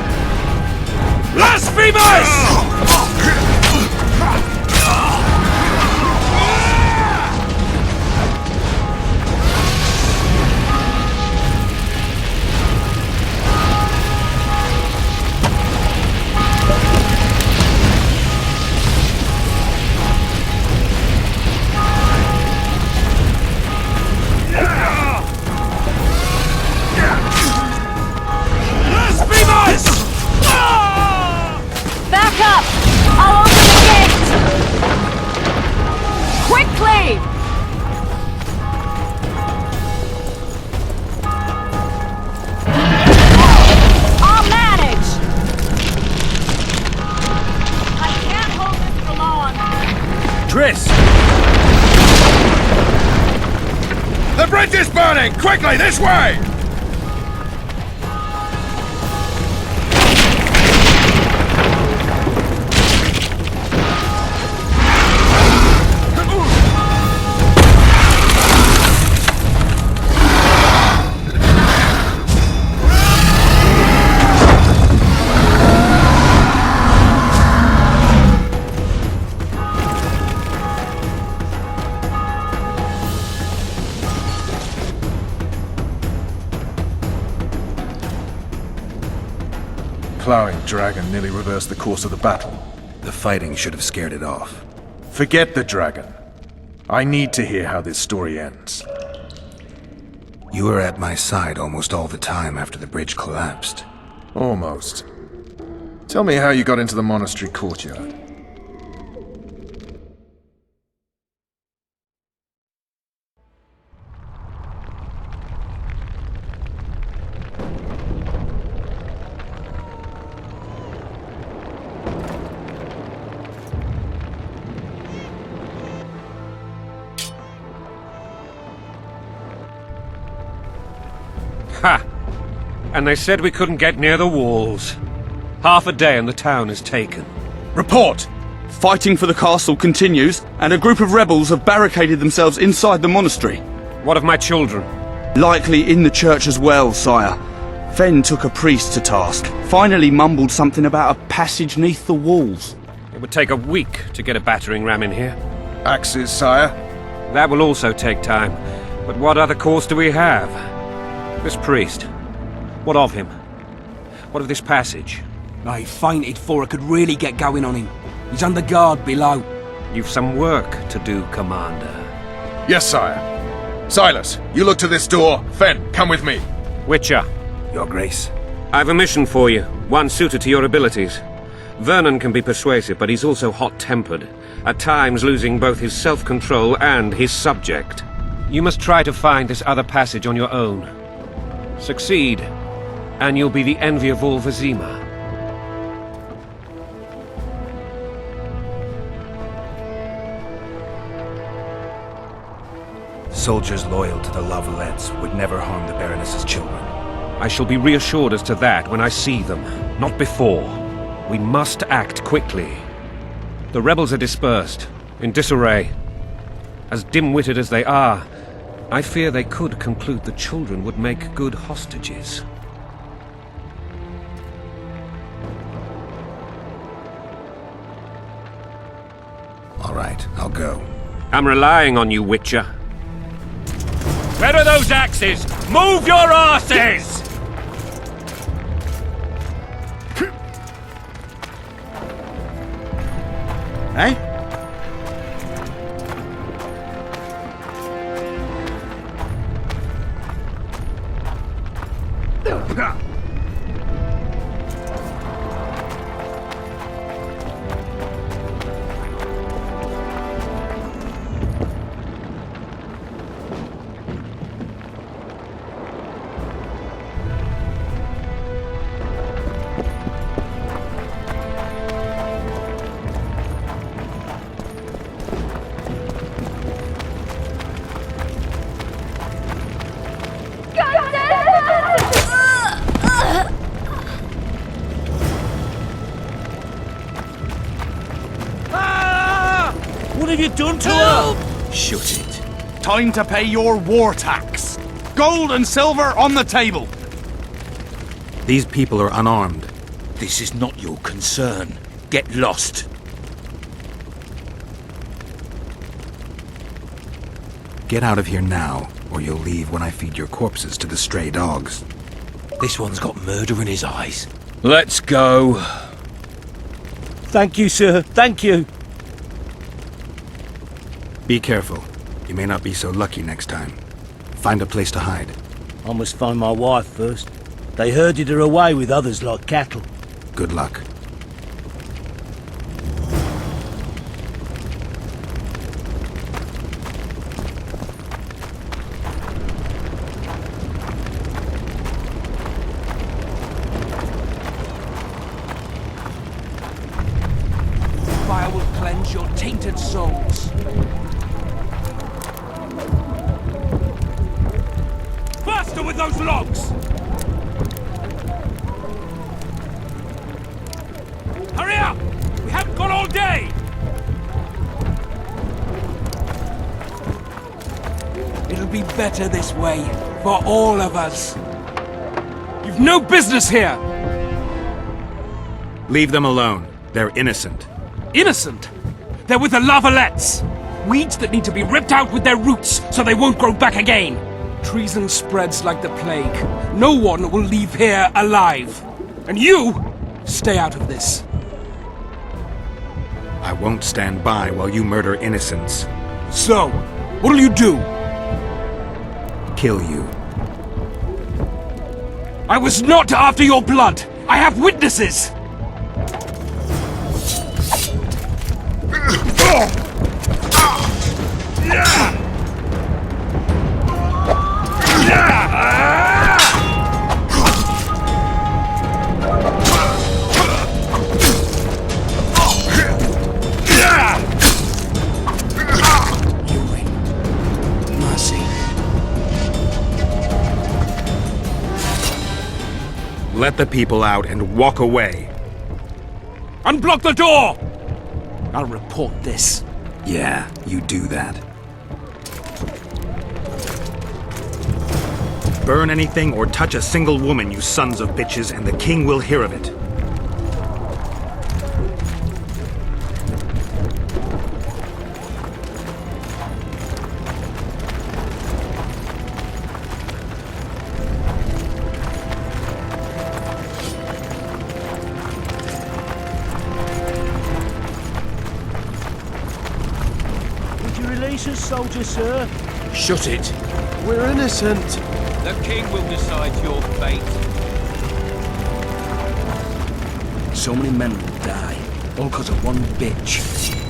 Blasphemers! bridge is burning! Quickly, this way! Plowing dragon nearly reversed the course of the battle. The fighting should have scared it off. Forget the dragon. I need to hear how this story ends. You were at my side almost all the time after the bridge collapsed. Almost. Tell me how you got into the monastery courtyard. Ha! And they said we couldn't get near the walls. Half a day and the town is taken. Report! Fighting for the castle continues, and a group of rebels have barricaded themselves inside the monastery. What of my children? Likely in the church as well, sire. Fen took a priest to task. Finally mumbled something about a passage neath the walls. It would take a week to get a battering ram in here. Axes, sire? That will also take time. But what other course do we have? This priest. What of him? What of this passage? I fainted before I could really get going on him. He's under guard below. You've some work to do, Commander. Yes, sire. Silas, you look to this door. Fen, come with me. Witcher. Your Grace. I've a mission for you, one suited to your abilities. Vernon can be persuasive, but he's also hot-tempered, at times losing both his self-control and his subject. You must try to find this other passage on your own. Succeed, and you'll be the envy of all Vizima. Soldiers loyal to the Lavalettes would never harm the Baroness's children. I shall be reassured as to that when I see them, not before. We must act quickly. The rebels are dispersed, in disarray. As dim-witted as they are, I fear they could conclude the children would make good hostages. All right, I'll go. I'm relying on you, Witcher. Where are those axes? Move your asses! Eh? What have you done to her? Shut it. Time to pay your war tax. Gold and silver on the table. These people are unarmed. This is not your concern. Get lost. Get out of here now, or you'll leave when I feed your corpses to the stray dogs. This one's got murder in his eyes. Let's go. Thank you, sir. Thank you. Be careful. You may not be so lucky next time. Find a place to hide. I must find my wife first. They herded her away with others like cattle. Good luck. Fire will cleanse your tainted souls. those logs! Hurry up! We haven't got all day! It'll be better this way, for all of us. You've no business here! Leave them alone. They're innocent. Innocent? They're with the Lavalettes! Weeds that need to be ripped out with their roots so they won't grow back again! Treason spreads like the plague. No one will leave here alive. And you, stay out of this. I won't stand by while you murder innocents. So, what'll you do? Kill you. I was not after your blood! I have witnesses! Let the people out and walk away. Unblock the door! I'll report this. Yeah, you do that. Burn anything or touch a single woman, you sons of bitches, and the king will hear of it. Release us, soldier, sir. Shut it. We're innocent. The king will decide your fate. So many men will die, all because of one bitch.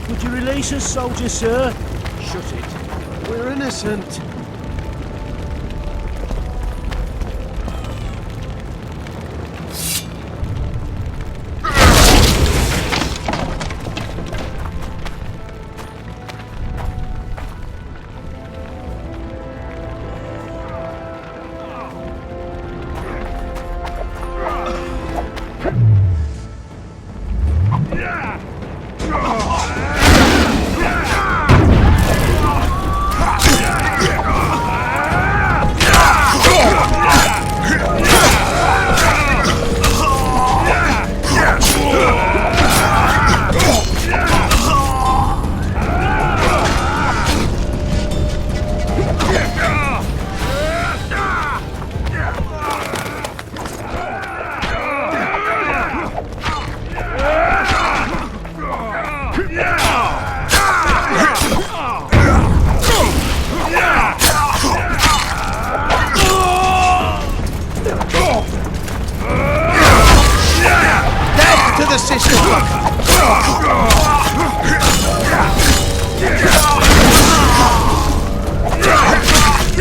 Would you release us, soldier, sir? Shut it. We're innocent.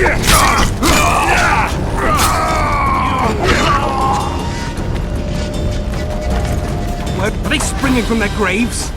Are they springing from their graves?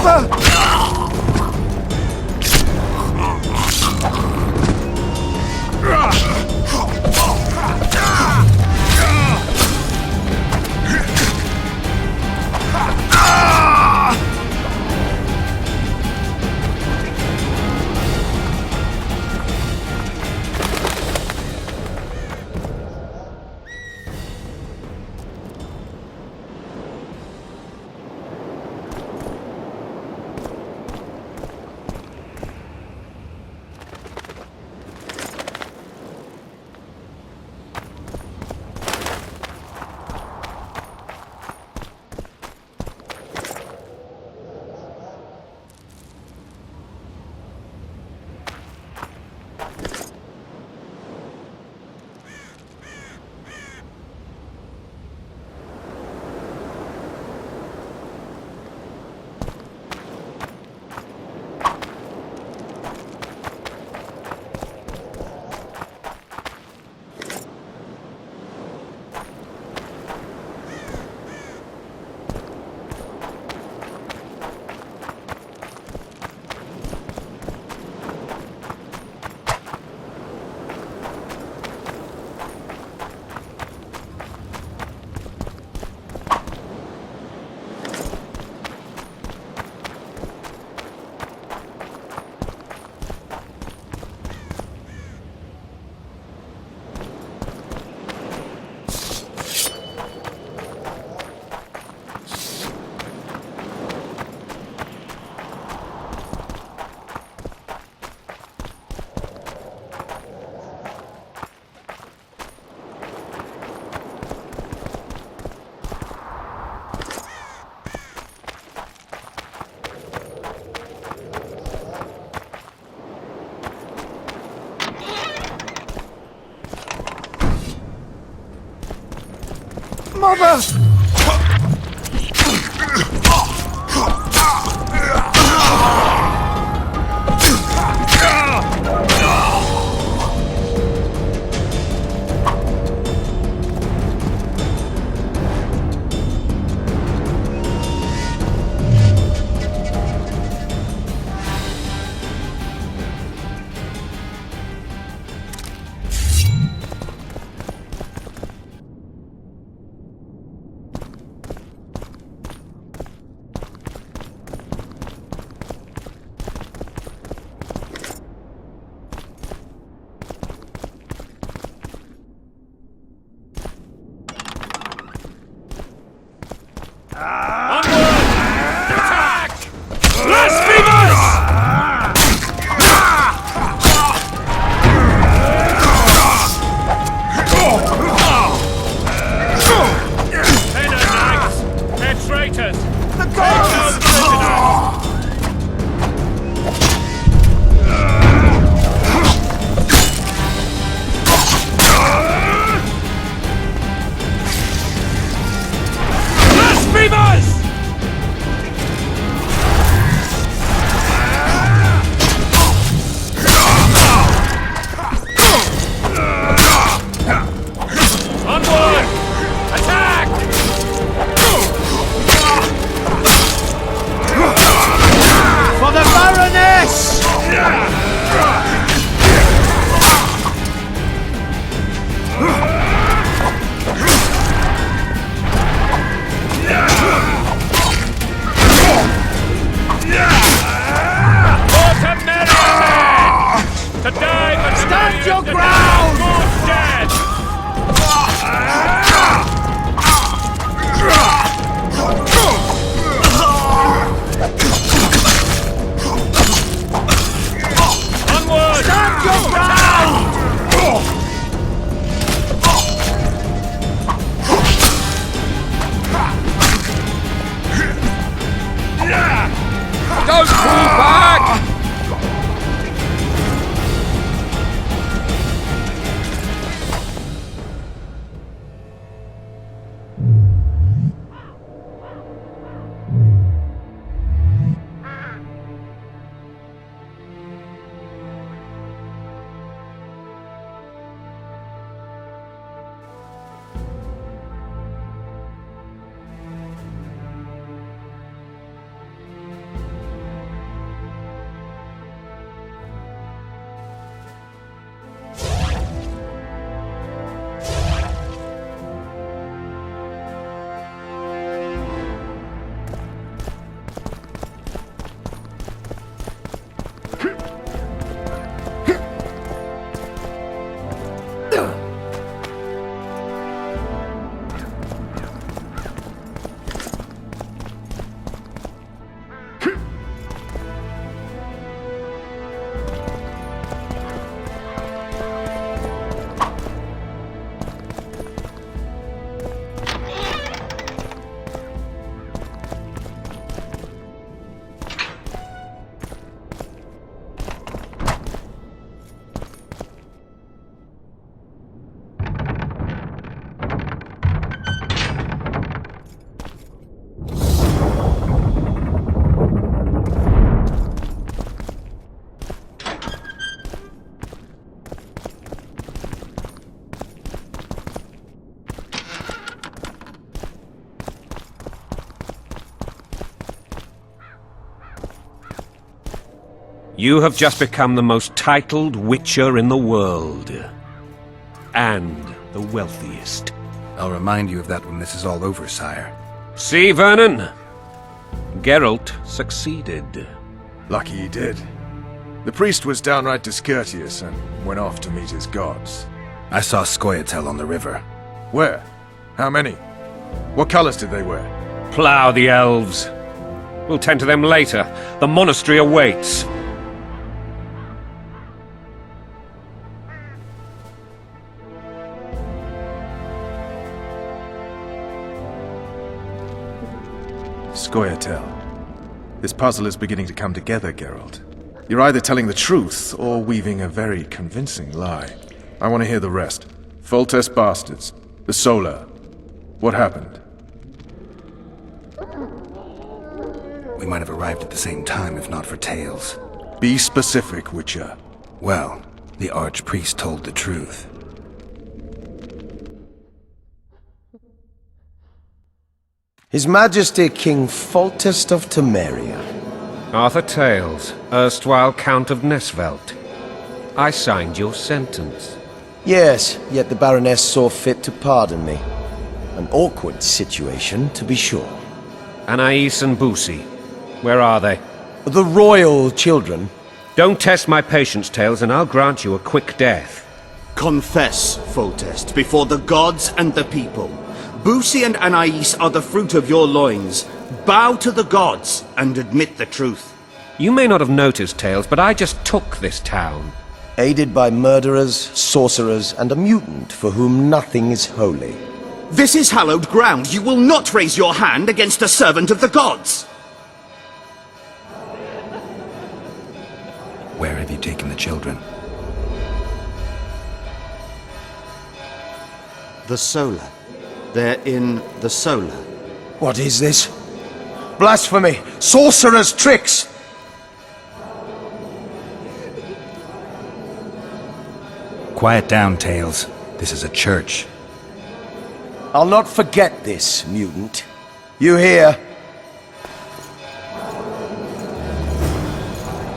Mother! You have just become the most titled Witcher in the world. And the wealthiest. I'll remind you of that when this is all over, sire. See, Vernon? Geralt succeeded. Lucky he did. The priest was downright discourteous and went off to meet his gods. I saw Scoia'tael on the river. Where? How many? What colors did they wear? Plough the elves. We'll tend to them later. The monastery awaits. Scoia'tael. This puzzle is beginning to come together, Geralt. You're either telling the truth or weaving a very convincing lie. I want to hear the rest. Foltest bastards. The Solar. What happened? We might have arrived at the same time if not for Tales. Be specific, Witcher. Well, the Archpriest told the truth. His Majesty King Foltest of Temeria. Arthur Tales, erstwhile Count of Nesvelt. I signed your sentence. Yes, yet the Baroness saw fit to pardon me. An awkward situation, to be sure. Anais and Boussy. Where are they? The royal children. Don't test my patience, Tales, and I'll grant you a quick death. Confess, Foltest, before the gods and the people. Boussy and Anais are the fruit of your loins. Bow to the gods and admit the truth. You may not have noticed, Tales, but I just took this town. Aided by murderers, sorcerers, and a mutant for whom nothing is holy. This is hallowed ground. You will not raise your hand against a servant of the gods. Where have you taken the children? The Solar. They're in the Solar. What is this? Blasphemy! Sorcerer's tricks! Quiet down, Tales. This is a church. I'll not forget this, mutant. You hear?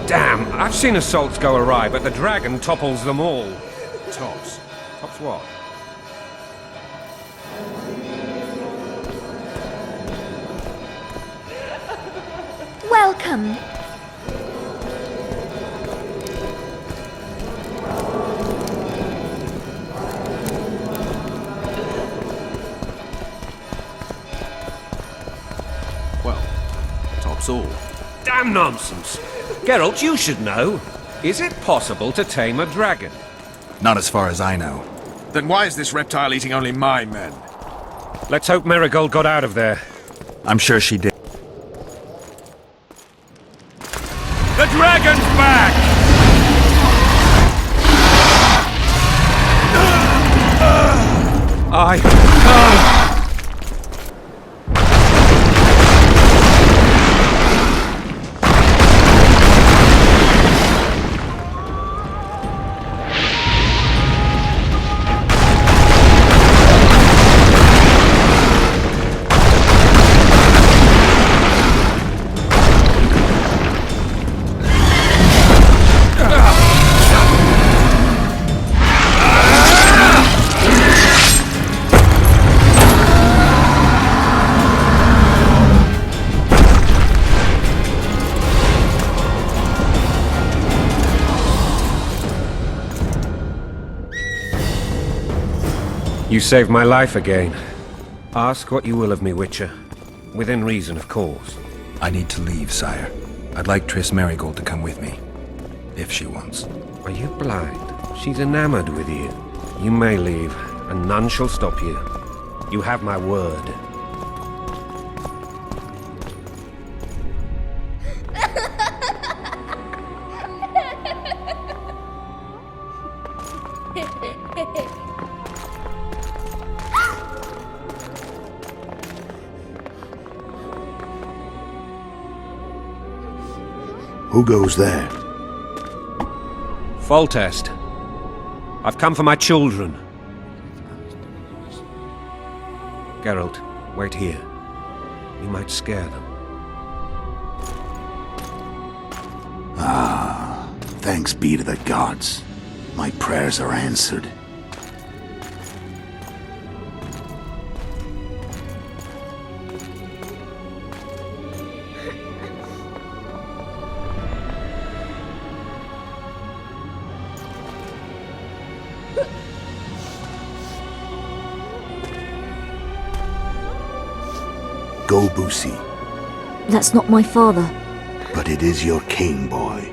Damn, I've seen assaults go awry, but the dragon topples them all. Tops. Tops what? Welcome. Well, tops all. Damn nonsense! Geralt, you should know. Is it possible to tame a dragon? Not as far as I know. Then why is this reptile eating only my men? Let's hope Marigold got out of there. I'm sure she did. The dragon's back! You saved my life again. Ask what you will of me, Witcher. Within reason, of course. I need to leave, sire. I'd like Triss Merigold to come with me. If she wants. Are you blind? She's enamored with you. You may leave, and none shall stop you. You have my word. Who goes there? Foltest. I've come for my children. Geralt, wait here. You might scare them. Ah. Thanks be to the gods. My prayers are answered. Go, Busi. That's not my father. But it is your king, boy.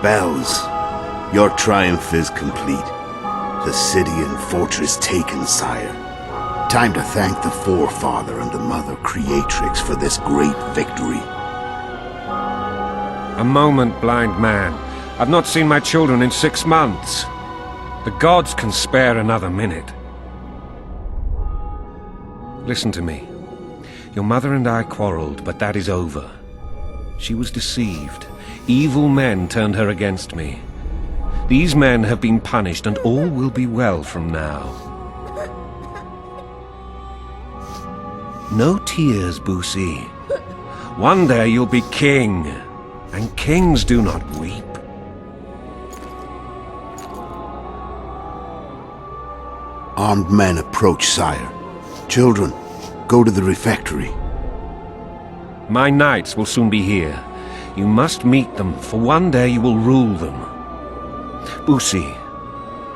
Bells, your triumph is complete. The city and fortress taken, sire. Time to thank the forefather and the mother creatrix for this great victory. A moment, blind man. I've not seen my children in 6 months. The gods can spare another minute. Listen to me. Your mother and I quarreled, but that is over. She was deceived. Evil men turned her against me. These men have been punished, and all will be well from now. No tears, Busi. One day you'll be king, and kings do not weep. Armed men approach, sire. Children, go to the refectory. My knights will soon be here. You must meet them, for one day you will rule them. Busi,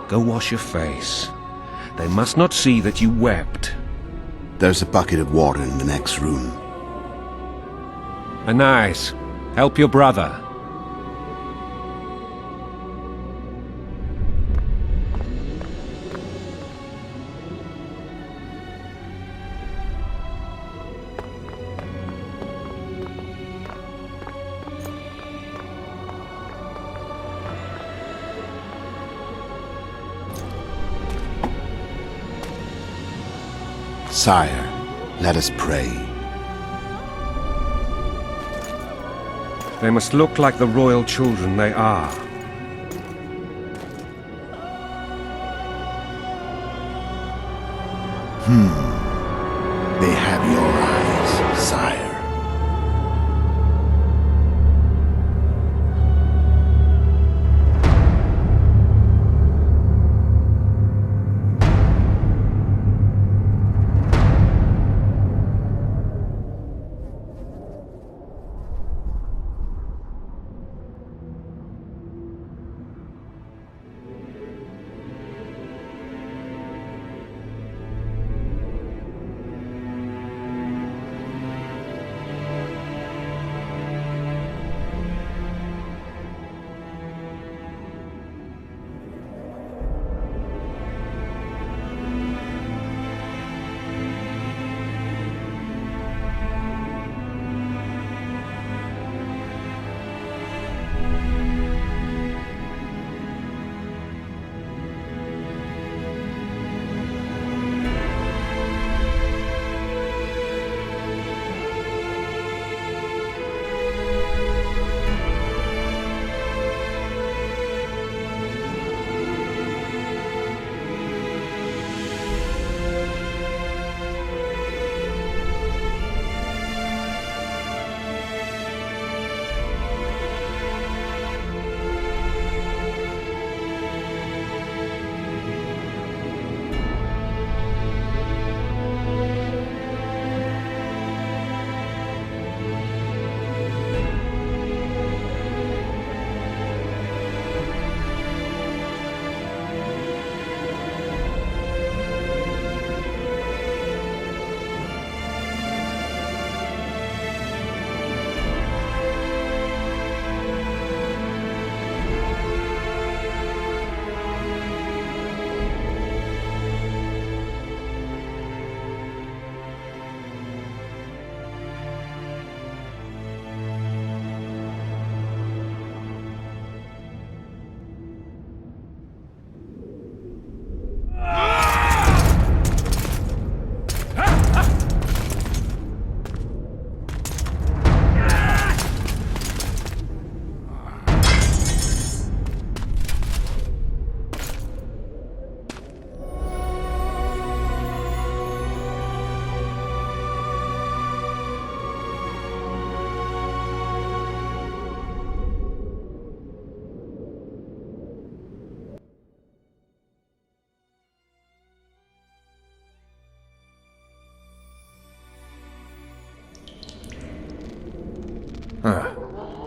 go wash your face. They must not see that you wept. There's a bucket of water in the next room. Anais, help your brother. Sire, let us pray. They must look like the royal children they are. They have your eyes, sire.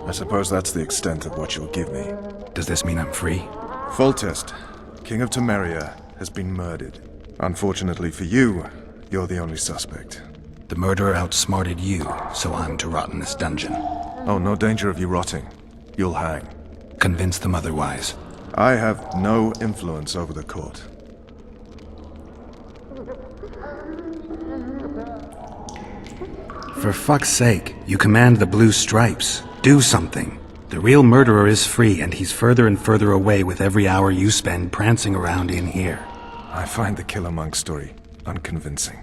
I suppose that's the extent of what you'll give me. Does this mean I'm free? Foltest, King of Temeria, has been murdered. Unfortunately for you, you're the only suspect. The murderer outsmarted you, so I'm to rot in this dungeon. Oh, no danger of you rotting. You'll hang. Convince them otherwise. I have no influence over the court. For fuck's sake, you command the Blue Stripes. Do something. The real murderer is free, and he's further and further away with every hour you spend prancing around in here. I find the Killer Monk story unconvincing.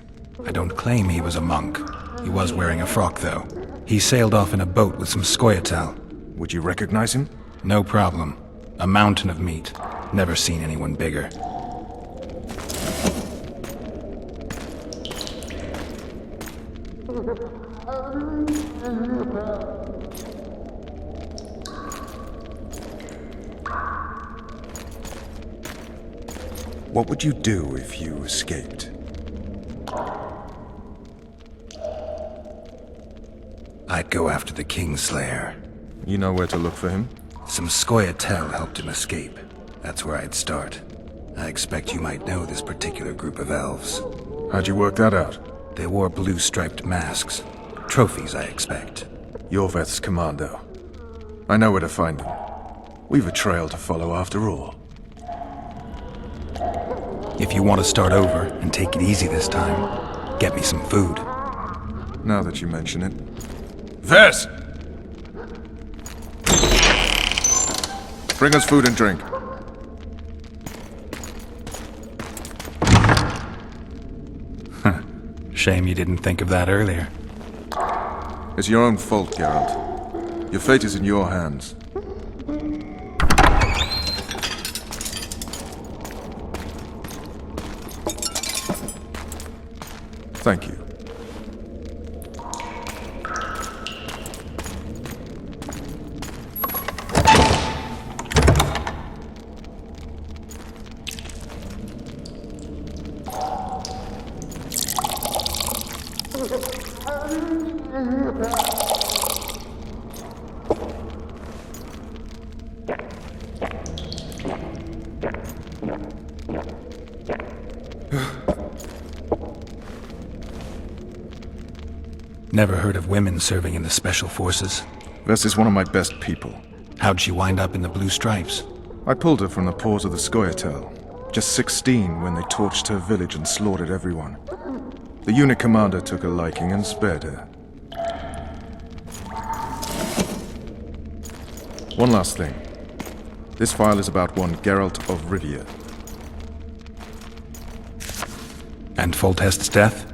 I don't claim he was a monk. He was wearing a frock, though. He sailed off in a boat with some Scoia'tael. Would you recognize him? No problem. A mountain of meat. Never seen anyone bigger. What would you do if you escaped? I'd go after the Kingslayer. You know where to look for him? Some Scoia'tael helped him escape. That's where I'd start. I expect you might know this particular group of elves. How'd you work that out? They wore blue-striped masks. Trophies, I expect. Yorveth's commando. I know where to find them. We've a trail to follow after all. If you want to start over and take it easy this time, get me some food. Now that you mention it. Ves! Bring us food and drink. Shame you didn't think of that earlier. It's your own fault, Geralt. Your fate is in your hands. Thank you. Never heard of women serving in the Special Forces. Ves is one of my best people. How'd she wind up in the Blue Stripes? I pulled her from the paws of the Scoia'tael. Just 16 when they torched her village and slaughtered everyone. The unit commander took a liking and spared her. One last thing. This file is about one Geralt of Rivia. And Foltest's death?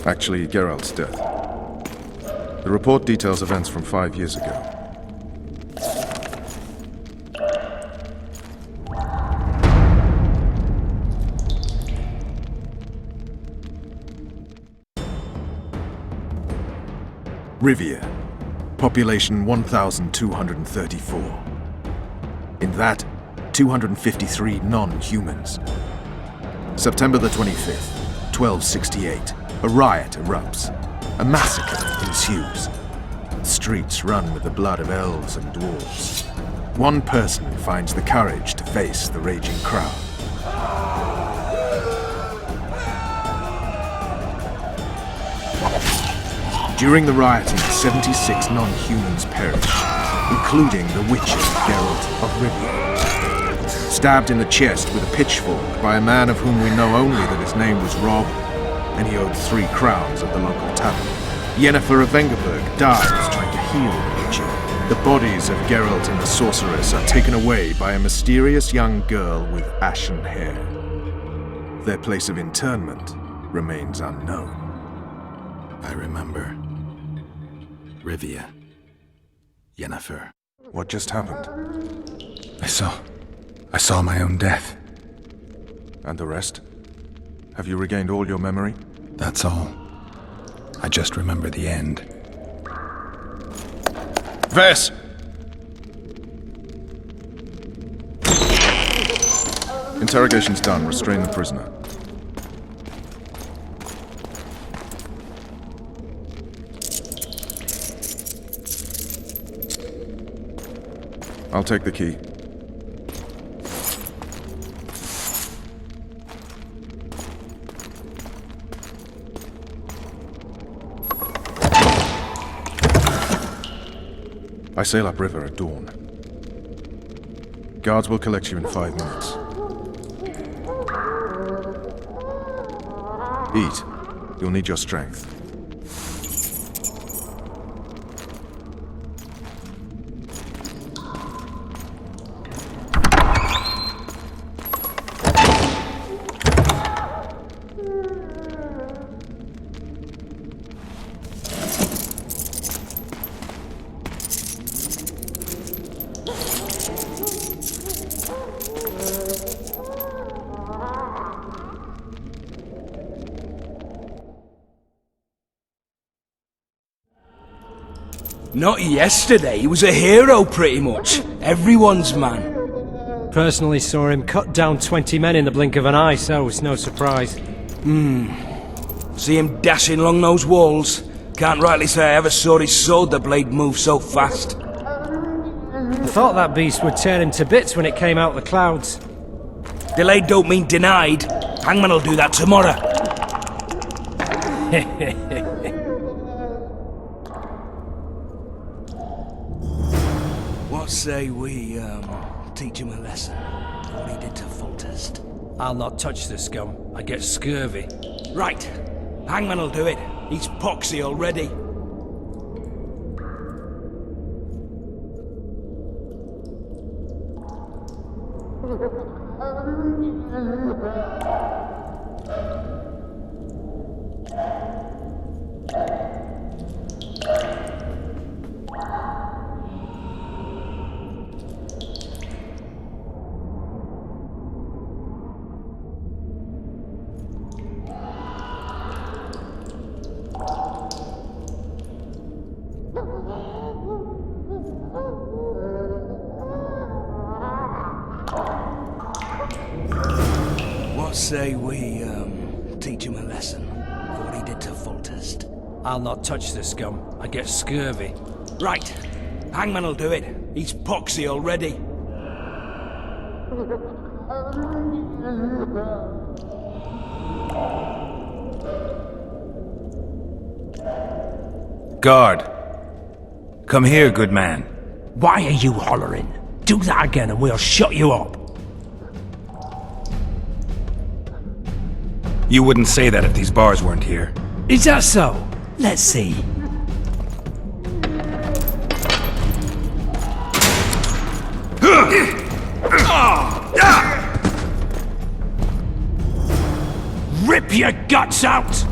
Actually, Geralt's death. The report details events from 5 years ago. Rivia. Population 1,234. In that, 253 non-humans. September the 25th, 1268. A riot erupts. A massacre ensues. The streets run with the blood of elves and dwarves. One person finds the courage to face the raging crowd. During the rioting, 76 non-humans perished, including the Witcher Geralt of Rivia. Stabbed in the chest with a pitchfork by a man of whom we know only that his name was Rob, and he owed 3 crowns at the local tavern. Yennefer of Vengerberg dies trying to heal the Witcher. The bodies of Geralt and the sorceress are taken away by a mysterious young girl with ashen hair. Their place of interment remains unknown. I remember. Rivia. Yennefer. What just happened? I saw my own death. And the rest? Have you regained all your memory? That's all. I just remember the end. Ves! Interrogation's done. Restrain the prisoner. I'll take the key. I sail upriver at dawn. Guards will collect you in 5 minutes. Eat. You'll need your strength. Not yesterday, he was a hero pretty much. Everyone's man. Personally saw him cut down 20 men in the blink of an eye, so it's no surprise. See him dashing along those walls? Can't rightly say I ever saw his sword the blade move so fast. I thought that beast would tear him to bits when it came out the clouds. Delayed don't mean denied. Hangman'll do that tomorrow. What say we, teach him a lesson? What he did to Foltest. I'll not touch the scum. I get scurvy. Right. Hangman'll do it. He's poxy already. Say we, teach him a lesson for what he did to Foltest. I'll not touch the scum. I get scurvy. Right. Hangman'll do it. He's poxy already. Guard. Come here, good man. Why are you hollering? Do that again and we'll shut you up. You wouldn't say that if these bars weren't here. Is that so? Let's see. Rip your guts out!